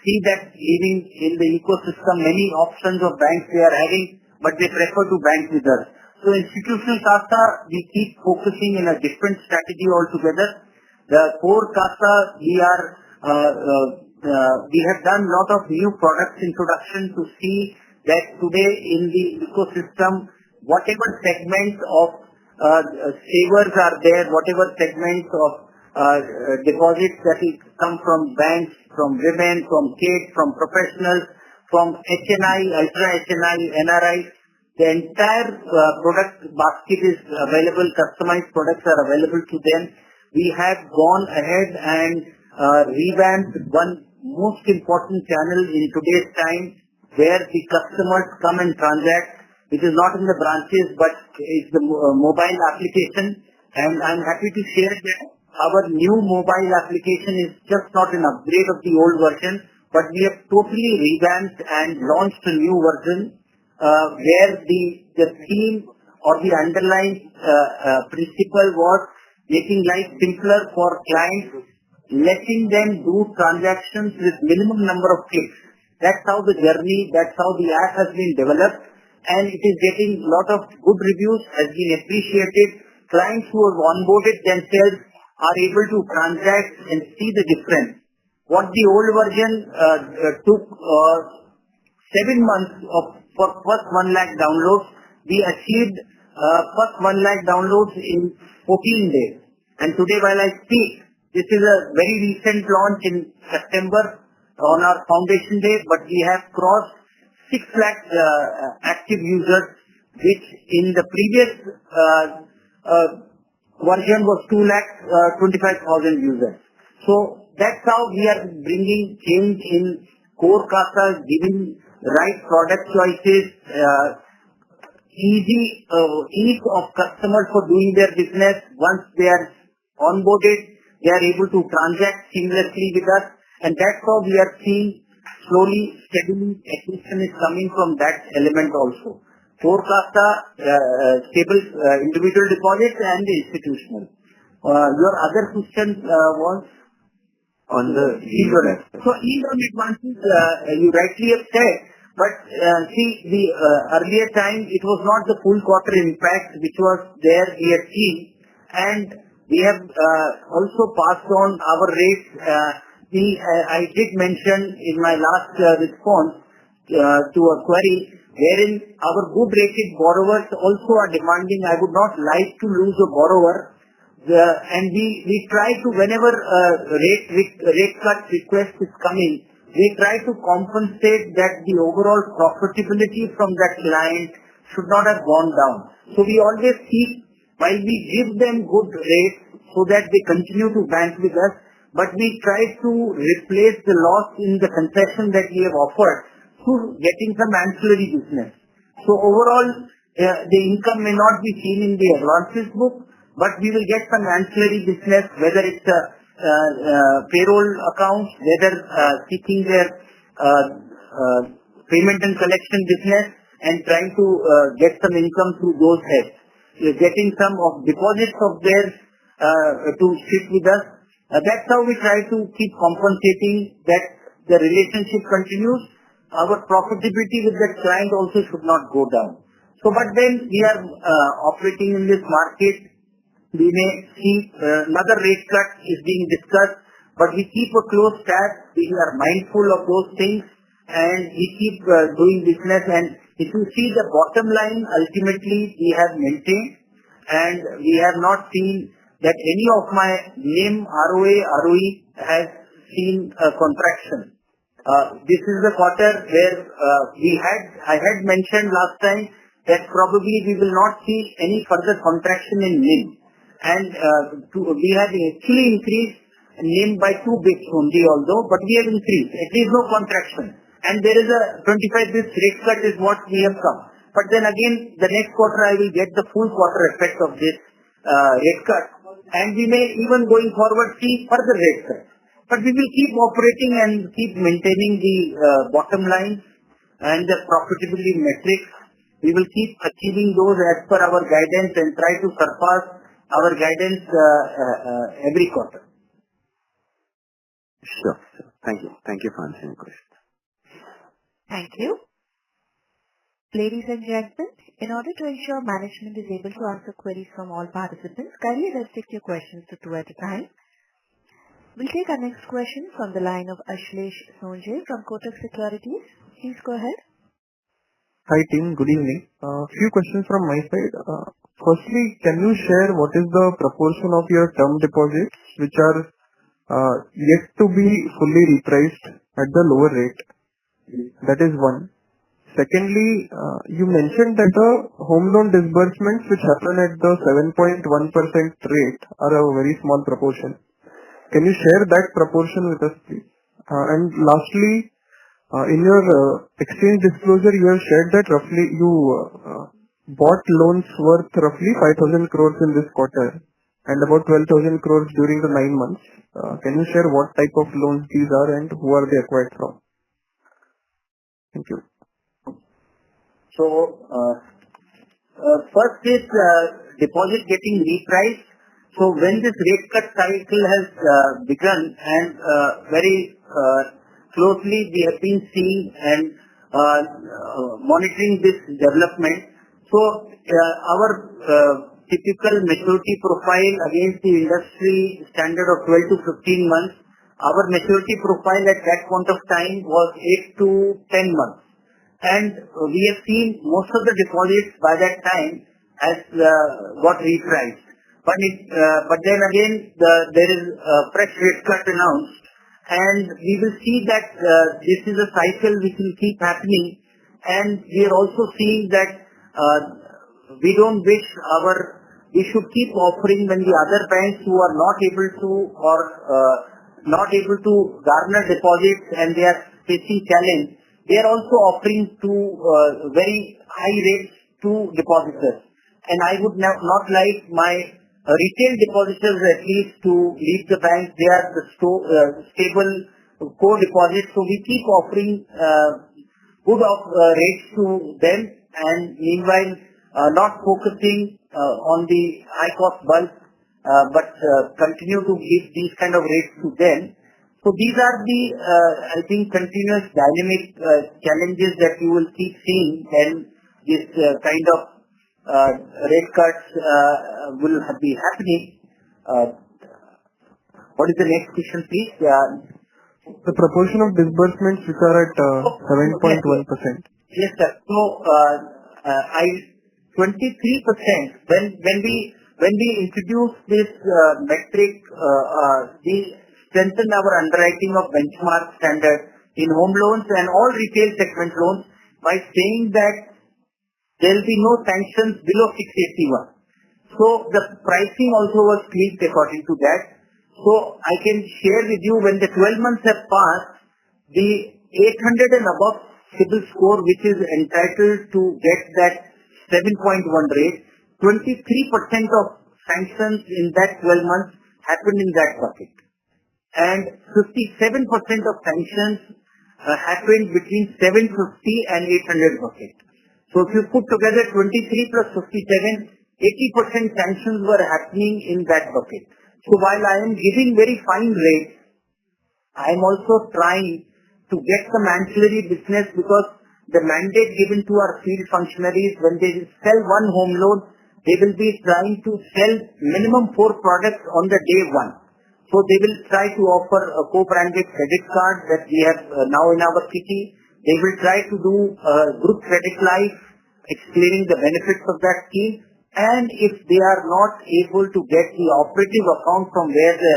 see that living in the ecosystem. Many options of banks they are having, but they prefer to bank with us. So institutional CASA, we keep focusing in a different strategy altogether. The core CASA, we have done a lot of new product introduction to see that today in the ecosystem, whatever segments of savers are there, whatever segments of deposits that will come from banks, from women, from kids, from professionals, from HNI, ultra HNI, NRI, the entire product basket is available, customized products are available to them. We have gone ahead and revamped one most important channel in today's time where the customers come and transact, which is not in the branches but is the mobile application. And I'm happy to share that our new mobile application is just not an upgrade of the old version, but we have totally revamped and launched a new version where the theme or the underlying principle was making life simpler for clients, letting them do transactions with minimum number of clicks. That's how the journey, that's how the app has been developed, and it is getting a lot of good reviews, has been appreciated. Clients who have onboarded themselves are able to transact and see the difference. What the old version took 7 months for first 1 lakh downloads, we achieved first 1 lakh downloads in 14 days. And today while I speak, this is a very recent launch in September on our foundation day, but we have crossed 6 lakh active users, which in the previous version was 2,25,000 users. So that's how we are bringing change in core CASA, giving right product choices, ease of customers for doing their business. Once they are onboarded, they are able to transact seamlessly with us, and that's how we are seeing slowly, steadily, acquisition is coming from that element also. Core CASA, stable individual deposits and the institutional. Your other question was? On the yield on advances. So yield on advances, you rightly have said, but see, the earlier time, it was not the full quarter impact which was there we have seen, and we have also passed on our rates. I did mention in my last response to a query wherein our good rated borrowers also are demanding, I would not like to lose a borrower. And we try to, whenever rate cut request is coming, we try to compensate that the overall profitability from that client should not have gone down. So we always keep, while we give them good rates so that they continue to bank with us, but we try to replace the loss in the concession that we have offered through getting some ancillary business. So overall, the income may not be seen in the advances book, but we will get some ancillary business, whether it's payroll accounts, whether seeking their payment and collection business and trying to get some income through those heads. Getting some of deposits of theirs to sit with us. That's how we try to keep compensating that the relationship continues. Our profitability with that client also should not go down. So, but then we are operating in this market. We may see another rate cut is being discussed, but we keep a close tab. We are mindful of those things and we keep doing business. And if you see the bottom line, ultimately we have maintained and we have not seen that any of my NIM, ROA, ROE has seen a contraction. This is the quarter where I had mentioned last time that probably we will not see any further contraction in NIM. And we have actually increased NIM by 2 bits only but we have increased. At least no contraction. And there is a 25 bits rate cut is what we have come. But then again, the next quarter I will get the full quarter effect of this rate cut. And we may even going forward see further rate cuts. But we will keep operating and keep maintaining the bottom line and the profitability metrics. We will keep achieving those as per our guidance and try to surpass our guidance every quarter. Sure. Thank you. Thank you for answering the question. Thank you. Ladies and gentlemen, in order to ensure management is able to answer queries from all participants, kindly restrict your questions to 2 at a time. We'll take our next question from the line of Ashlesh Sonje from Kotak Securities. Please go ahead. Hi team, good evening. Few questions from my side. Firstly, can you share what is the proportion of your term deposits which are yet to be fully repriced at the lower rate? That is one. Secondly, you mentioned that the home loan disbursements which happen at the 7.1% rate are a very small proportion. Can you share that proportion with us, please? And lastly, in your exchange disclosure, you have shared that roughly you bought loans worth roughly 5,000 crores in this quarter and about 12,000 crores during the 9 months. Can you share what type of loans these are and who are they acquired from? Thank you. So, first is deposit getting repriced. So when this rate cut cycle has begun and very closely we have been seeing and monitoring this development. So our typical maturity profile against the industry standard of 12 to 15 months, our maturity profile at that point of time was 8 to 10 months. And we have seen most of the deposits by that time has got repriced. But then again, there is a fresh rate cut announced, and we will see that this is a cycle which will keep happening. And we are also seeing that we don't wish we should keep offering when the other banks who are not able to or not able to garner deposits and they are facing challenge, they are also offering to very high rates to depositors. And I would not like my retail depositors at least to leave the bank. They are the stable core deposits. So we keep offering good rates to them, and meanwhile not focusing on the high cost bulk, but continue to give these kind of rates to them. So these are the, I think, continuous dynamic challenges that you will keep seeing, and this kind of rate cuts will be happening. What is the next question, please? The proportion of disbursements which are at 7.1%. Yes, sir. So, 23%, when we introduced this metric, we strengthened our underwriting of benchmark standard in home loans and all retail segment loans by saying that there will be no sanctions below 681. So the pricing also was tweaked according to that. So I can share with you, when the 12 months have passed, the 800 and above CIBIL score, which is entitled to get that 7.1 rate, 23% of sanctions in that 12 months happened in that bucket. And 57% of sanctions happened between 750 and 800 bucket. So if you put together 23 plus 57, 80% sanctions were happening in that bucket. So while I am giving very fine rates, I am also trying to get some ancillary business, because the mandate given to our field functionaries, when they sell one home loan, they will be trying to sell minimum 4 products on the day one. So they will try to offer a co-branded credit card that we have now in our kitty. They will try to do group credit life, explaining the benefits of that scheme. And if they are not able to get the operative account from where the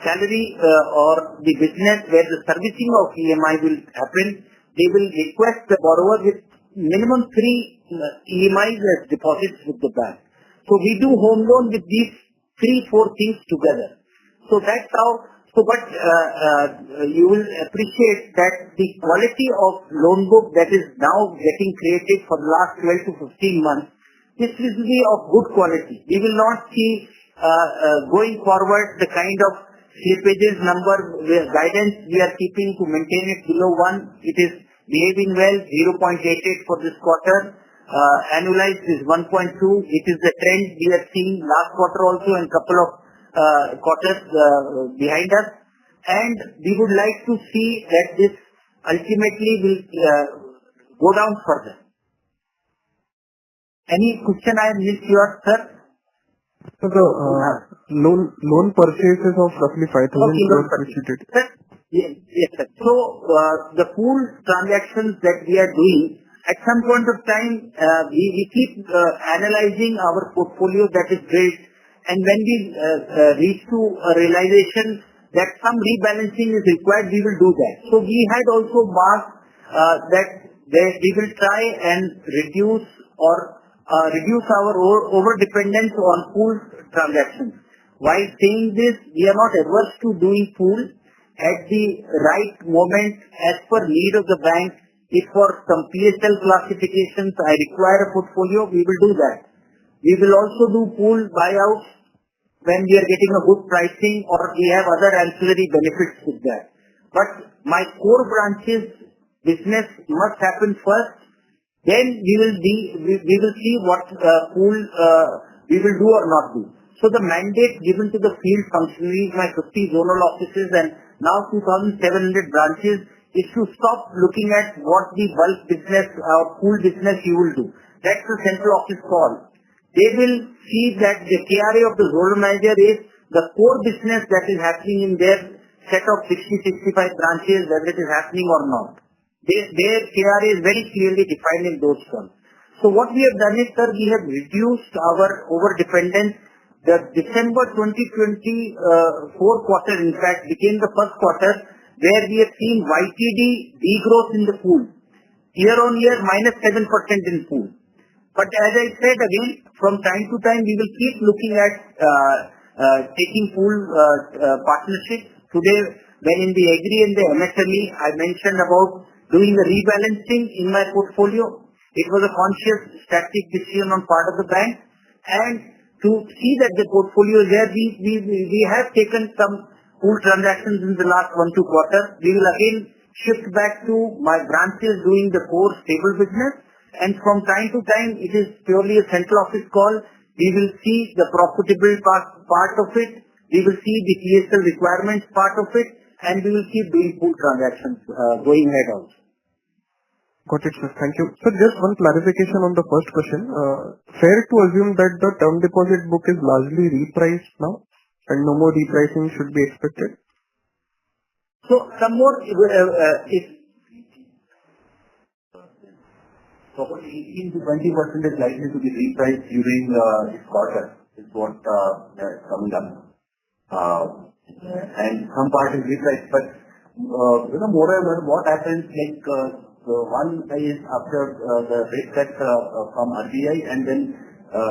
salary or the business where the servicing of EMI will happen, they will request the borrower with minimum 3 EMIs as deposits with the bank. So we do home loan with these 3-4 things together. So that's how. But you will appreciate that the quality of loan book that is now getting created for the last 12 to 15 months, this will be of good quality. We will not see going forward the kind of slippages number guidance we are keeping to maintain it below 1. It is behaving well, 0.88 for this quarter. Annualized is 1.2. It is the trend we have seen last quarter also and couple of quarters behind us, and we would like to see that this ultimately will go down further. Any question I missed, sir? So the loan purchases of roughly 5,000 crores which you did. Yes, sir. So the pool transactions that we are doing, at some point of time, we keep analyzing our portfolio that is built, and when we reach to a realization that some rebalancing is required, we will do that. So we had also marked that we will try and reduce our over dependence on pool transactions. While saying this, we are not averse to doing pool at the right moment as per need of the bank. If for some PSL classifications I require a portfolio, we will do that. We will also do pool buyouts when we are getting a good pricing or we have other ancillary benefits with that. But my core branches business must happen first. Then we will see what pool we will do or not do. So the mandate given to the field functionaries, my 50 zonal offices and now 2,700 branches, is to stop looking at what the bulk business or pool business you will do. That's the central office call. They will see that the KRA of the zonal manager is the core business that is happening in their set of 60-65 branches, whether it is happening or not. Their KRA is very clearly defined in those terms. So what we have done is, sir, we have reduced our over-dependence. The December 2024 quarter, in fact, became the first quarter where we have seen YTD degrowth in the pool. Year on year, -7% in pool. But as I said again, from time to time, we will keep looking at taking pool partnerships. Today, when in the agri and the MSME, I mentioned about doing the rebalancing in my portfolio. It was a conscious strategic decision on part of the bank. And to see that the portfolio is there, we have taken some pool transactions in the last 1-2 quarters. We will again shift back to my branches doing the core stable business. And from time to time, it is purely a central office call. We will see the profitable part of it. We will see the PSL requirements part of it. And we will keep doing pool transactions going ahead also. Got it, sir. Thank you. So just one clarification on the first question. Fair to assume that the term deposit book is largely repriced now and no more repricing should be expected? So some more, so 18% to 20% is likely to be repriced during this quarter, is what is coming up. And some part is repriced, but moreover, what happens one is after the rate cut from RBI, and then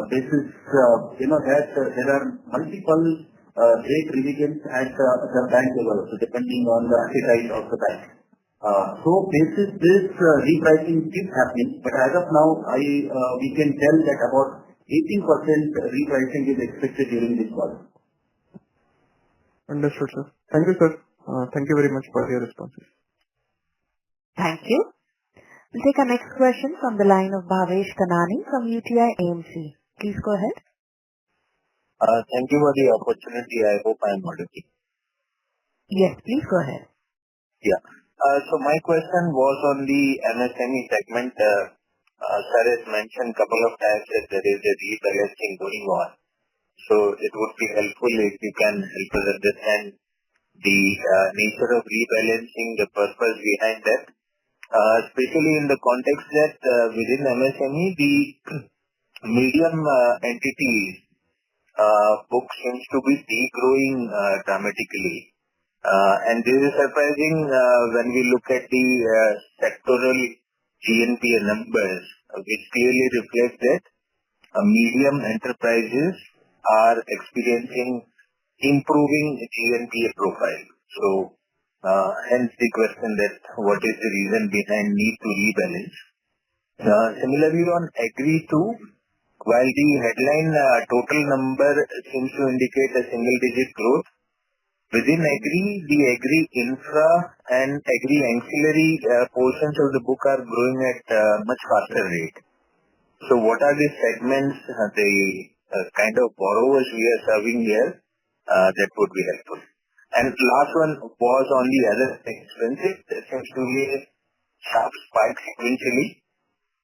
basis that there are multiple rate revisions at the bank level, so depending on the appetite of the bank. So basis this repricing keeps happening, but as of now, we can tell that about 18% repricing is expected during this quarter. Understood, sir. Thank you, sir. Thank you very much for your responses. Thank you. We'll take our next question from the line of Bhavesh Kanani from UTI AMC. Please go ahead. Thank you for the opportunity. I hope I am audible. Yes, please go ahead. Yeah. So my question was on the MSME segment. Sir has mentioned a couple of times that there is a rebalancing going on. So it would be helpful if you can help us understand the nature of rebalancing, the purpose behind that, especially in the context that within MSME, the medium entities book seems to be degrowing dramatically. And this is surprising when we look at the sectoral GNPA numbers, which clearly reflect that medium enterprises are experiencing improving GNPA profile. So, hence the question that what is the reason behind need to rebalance. Similarly on agri too, while the headline total number seems to indicate a single digit growth, within agri, the agri infra and agri ancillary portions of the book are growing at a much faster rate. So what are the segments, the kind of borrowers we are serving here? That would be helpful. And the last one was on the other expenses. There seems to be a sharp spike sequentially.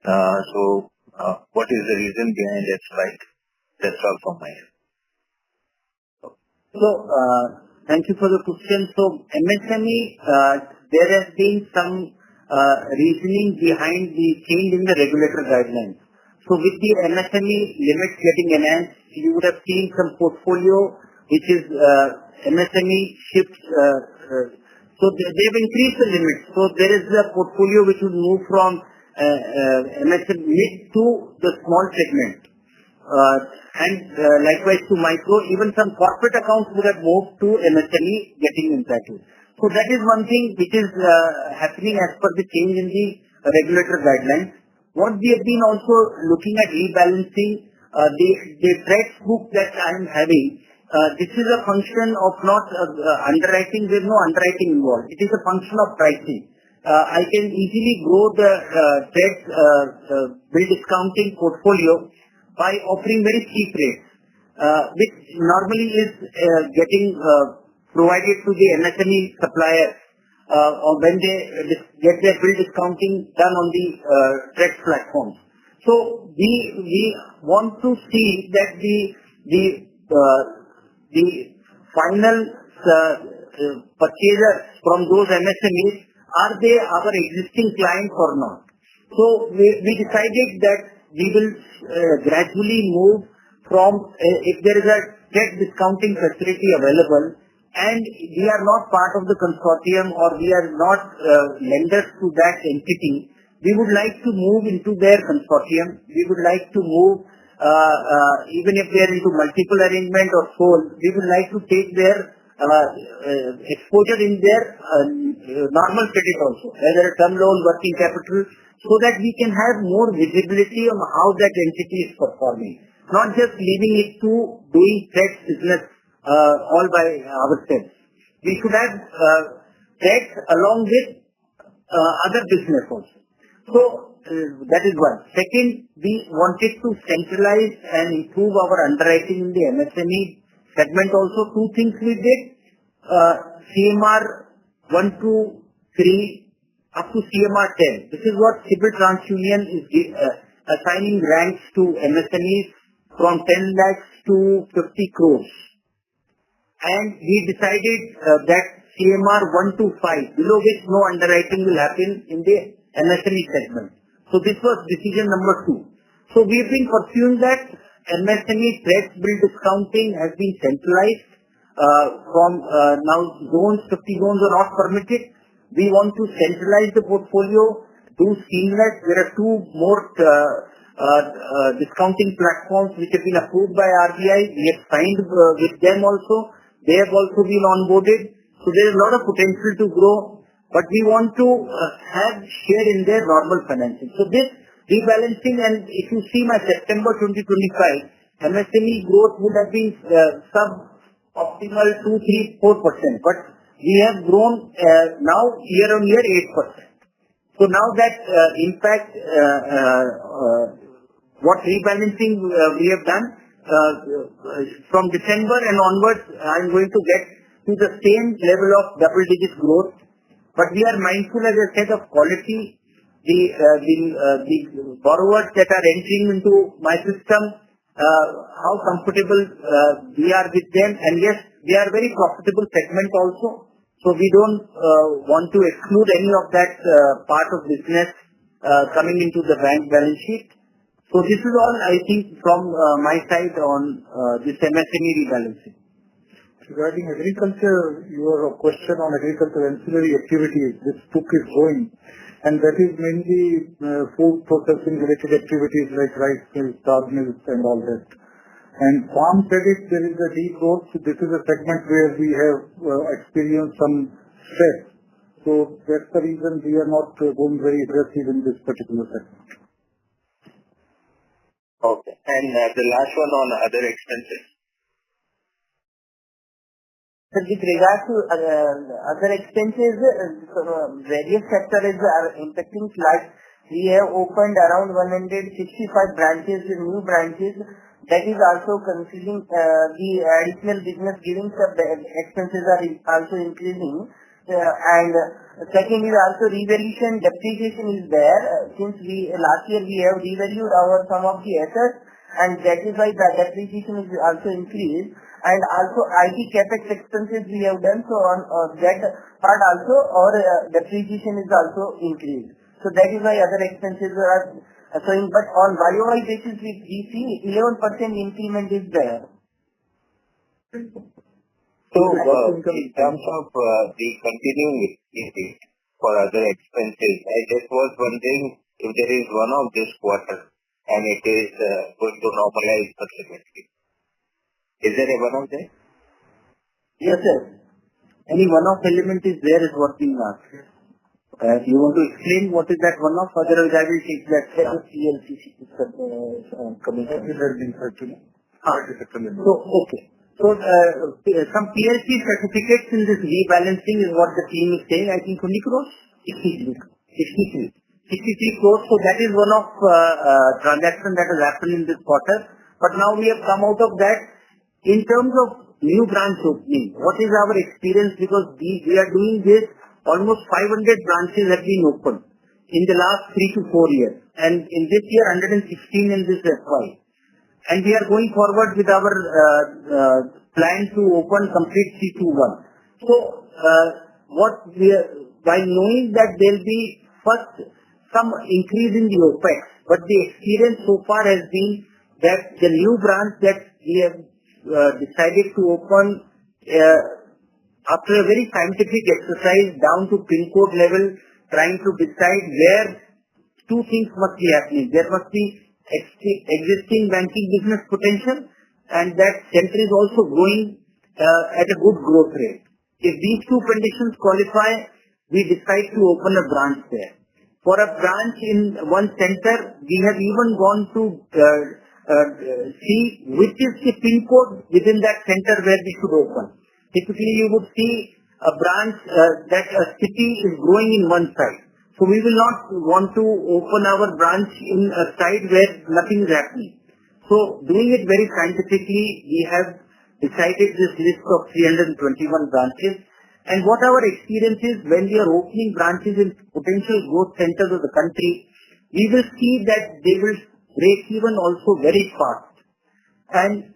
So what is the reason behind that spike? That's all from my end. Thank you for the question. MSME, there has been some reasoning behind the change in the regulator guidelines. With the MSME limits getting enhanced, you would have seen some portfolio which is MSME shifts. They've increased the limits. There is a portfolio which will move from MSME mid to the small segment. Likewise to micro, even some corporate accounts would have moved to MSME getting impacted. That is one thing which is happening as per the change in the regulator guidelines. What we have been also looking at rebalancing, the trade book that I am having, this is a function of not underwriting. There is no underwriting involved. It is a function of pricing. I can easily grow the trade bill discounting portfolio by offering very cheap rates, which normally is getting provided to the MSME suppliers when they get their bill discounting done on the trade platforms. We want to see that the final purchasers from those MSMEs, are they our existing clients or not? We decided that we will gradually move from if there is a trade discounting facility available and we are not part of the consortium or we are not lenders to that entity, we would like to move into their consortium. We would like to move, even if they are into multiple arrangement or sole, we would like to take their exposure in their normal credit also, whether a term loan, working capital, so that we can have more visibility on how that entity is performing, not just leaving it to doing trade business all by ourselves. We should have trade along with other business also. That is one. Second, we wanted to centralize and improve our underwriting in the MSME segment also. Two things we did. CMR 1 to 3 up to CMR 10. This is what Civil TransUnion is assigning ranks to MSMEs from 10 lakhs to 50 crores. And we decided that CMR 1 to 5, below which no underwriting will happen in the MSME segment. This was decision number 2. We have been pursuing that. MSME trade bill discounting has been centralized from now zones, 50 zones are not permitted. We want to centralize the portfolio, do seamless. There are 2 more discounting platforms which have been approved by RBI. We have signed with them also. They have also been onboarded. There is a lot of potential to grow, but we want to have share in their normal financing. This rebalancing, and if you see my September 2025, MSME growth would have been sub-optimal 2, 3, 4%, but we have grown now year on year 8%. Now that impact, what rebalancing we have done from December and onwards, I am going to get to the same level of double-digit growth. But we are mindful, as I said, of quality. The borrowers that are entering into my system, how comfortable we are with them, and yes, they are very profitable segment also. We don't want to exclude any of that part of business coming into the bank balance sheet. This is all, I think, from my side on this MSME rebalancing. Regarding agriculture, your question on agriculture ancillary activities, this book is growing, and that is mainly food processing related activities like rice mills, dal mills and all that. And farm credit, there is a degrowth. This is a segment where we have experienced some stress. That's the reason we are not going very aggressive in this particular segment. Okay. And the last one on other expenses. With regard to other expenses, various sectors are impacting. Like we have opened around 165 branches, new branches. That is also consuming the additional business, giving expenses are also increasing. And second is also revaluation, depreciation is there. Since last year we have revalued some of the assets, and that is why the depreciation is also increased. And also IT capex expenses we have done. So on that part also our depreciation is also increased. So that is why other expenses are showing. But on YOY basis we see 11% increment is there. So in terms of the continuing increase for other expenses, I just was wondering if there is one of this quarter and it is going to normalize subsequently. Is there a one of that? Yes, sir. Any one-off element is there is what we ask. You want to explain what is that one-off? Otherwise, I will take that CLCC coming. So, okay. So, some PLC certificates in this rebalancing is what the team is saying. I think 20 crores? 63 crores. So, that is one of transaction that has happened in this quarter. But now we have come out of that. In terms of new branch opening, what is our experience? Because we are doing this, almost 500 branches have been opened in the last 3 to 4 years. And in this year, 116 in this FY. And we are going forward with our plan to open complete C21. So, by knowing that there will be first some increase in the OPEX, but the experience so far has been that the new branch that we have decided to open after a very scientific exercise down to pin code level, trying to decide where two things must be happening. There must be existing banking business potential, and that center is also growing at a good growth rate. If these two conditions qualify, we decide to open a branch there. For a branch in one center, we have even gone to see which is the pin code within that center where we should open. Typically, you would see a branch that a city is growing in one side. So we will not want to open our branch in a side where nothing is happening. So doing it very scientifically, we have decided this list of 321 branches. And what our experience is, when we are opening branches in potential growth centers of the country, we will see that they will break even also very fast. And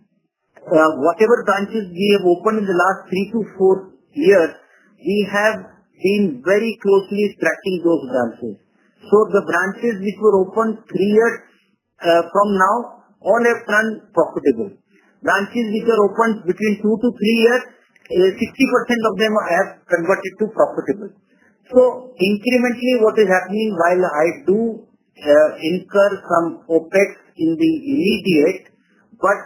whatever branches we have opened in the last 3 to 4 years, we have been very closely tracking those branches. So the branches which were opened 3 years from now, all have turned profitable. Branches which are opened between 2 to 3 years, 60% of them have converted to profitable. So incrementally what is happening, while I do incur some OPEX in the immediate, but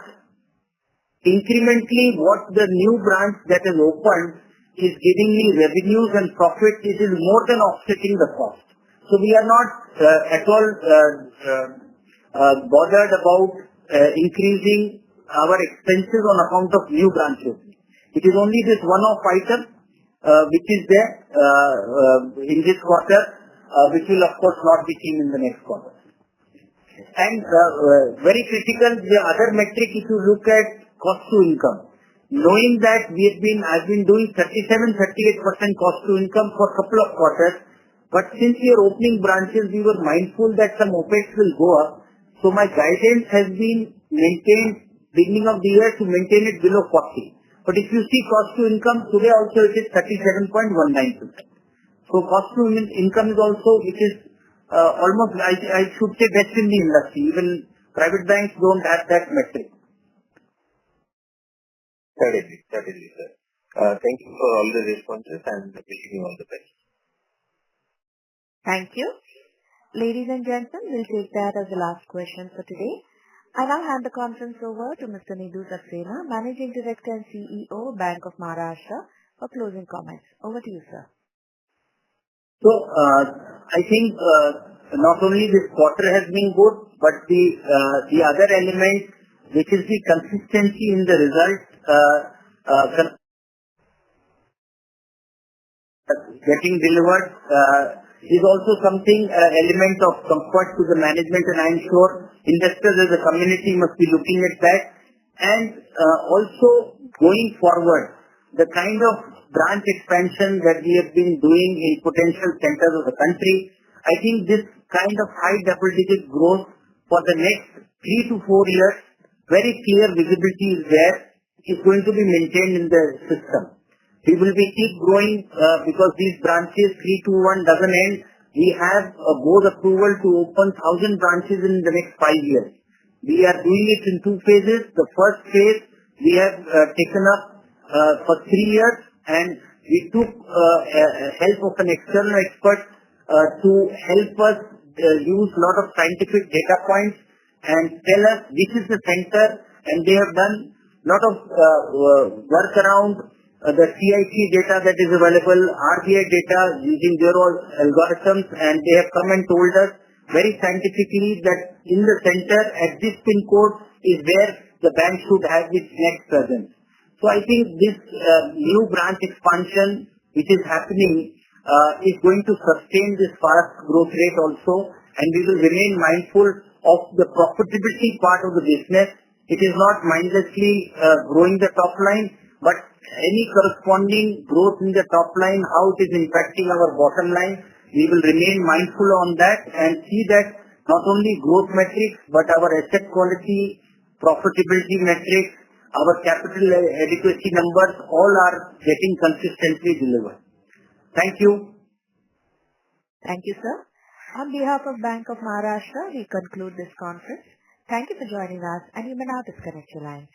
incrementally what the new branch that is opened is giving me revenues and profit, it is more than offsetting the cost. So we are not at all bothered about increasing our expenses on account of new branches. It is only this one-off item which is there in this quarter, which will of course not be seen in the next quarter. And very critical, the other metric, if you look at cost to income, knowing that I've been doing 37-38% cost to income for a couple of quarters, but since we are opening branches, we were mindful that some OPEX will go up. So my guidance has been maintained beginning of the year to maintain it below 40. But if you see cost to income, today also it is 37.19%. So cost to income is also, it is almost, I should say, best in the industry. Even private banks don't have that metric. Certainly, sir. Thank you for all the responses and wishing you all the best. Thank you. Ladies and gentlemen, we'll take that as the last question for today. I now hand the conference over to Mr. Nidhu Saxena, Managing Director and CEO, Bank of Maharashtra, for closing comments. Over to you, sir. So, I think not only this quarter has been good, but the other element, which is the consistency in the results, getting delivered, is also something, element of comfort to the management, and I'm sure investors as a community must be looking at that. And also going forward, the kind of branch expansion that we have been doing in potential centers of the country, I think this kind of high double-digit growth for the next 3 to 4 years, very clear visibility is there. is going to be maintained in the system. We will be keep growing because these branches 321 doesn't end. We have a board approval to open 1,000 branches in the next 5 years. We are doing it in 2 phases. The first phase we have taken up for 3 years, and we took help of an external expert to help us use a lot of scientific data points and tell us this is the center, and they have done a lot of work around the CIC data that is available, RBI data using their algorithms, and they have come and told us very scientifically that in the center at this pin code is where the bank should have its next presence. So I think this new branch expansion which is happening is going to sustain this fast growth rate also, and we will remain mindful of the profitability part of the business. It is not mindlessly growing the top line, but any corresponding growth in the top line, how it is impacting our bottom line, we will remain mindful on that and see that not only growth metrics, but our asset quality, profitability metrics, our capital adequacy numbers, all are getting consistently delivered. Thank you. Thank you, sir. On behalf of Bank of Maharashtra, we conclude this conference. Thank you for joining us, and you may now disconnect your lines.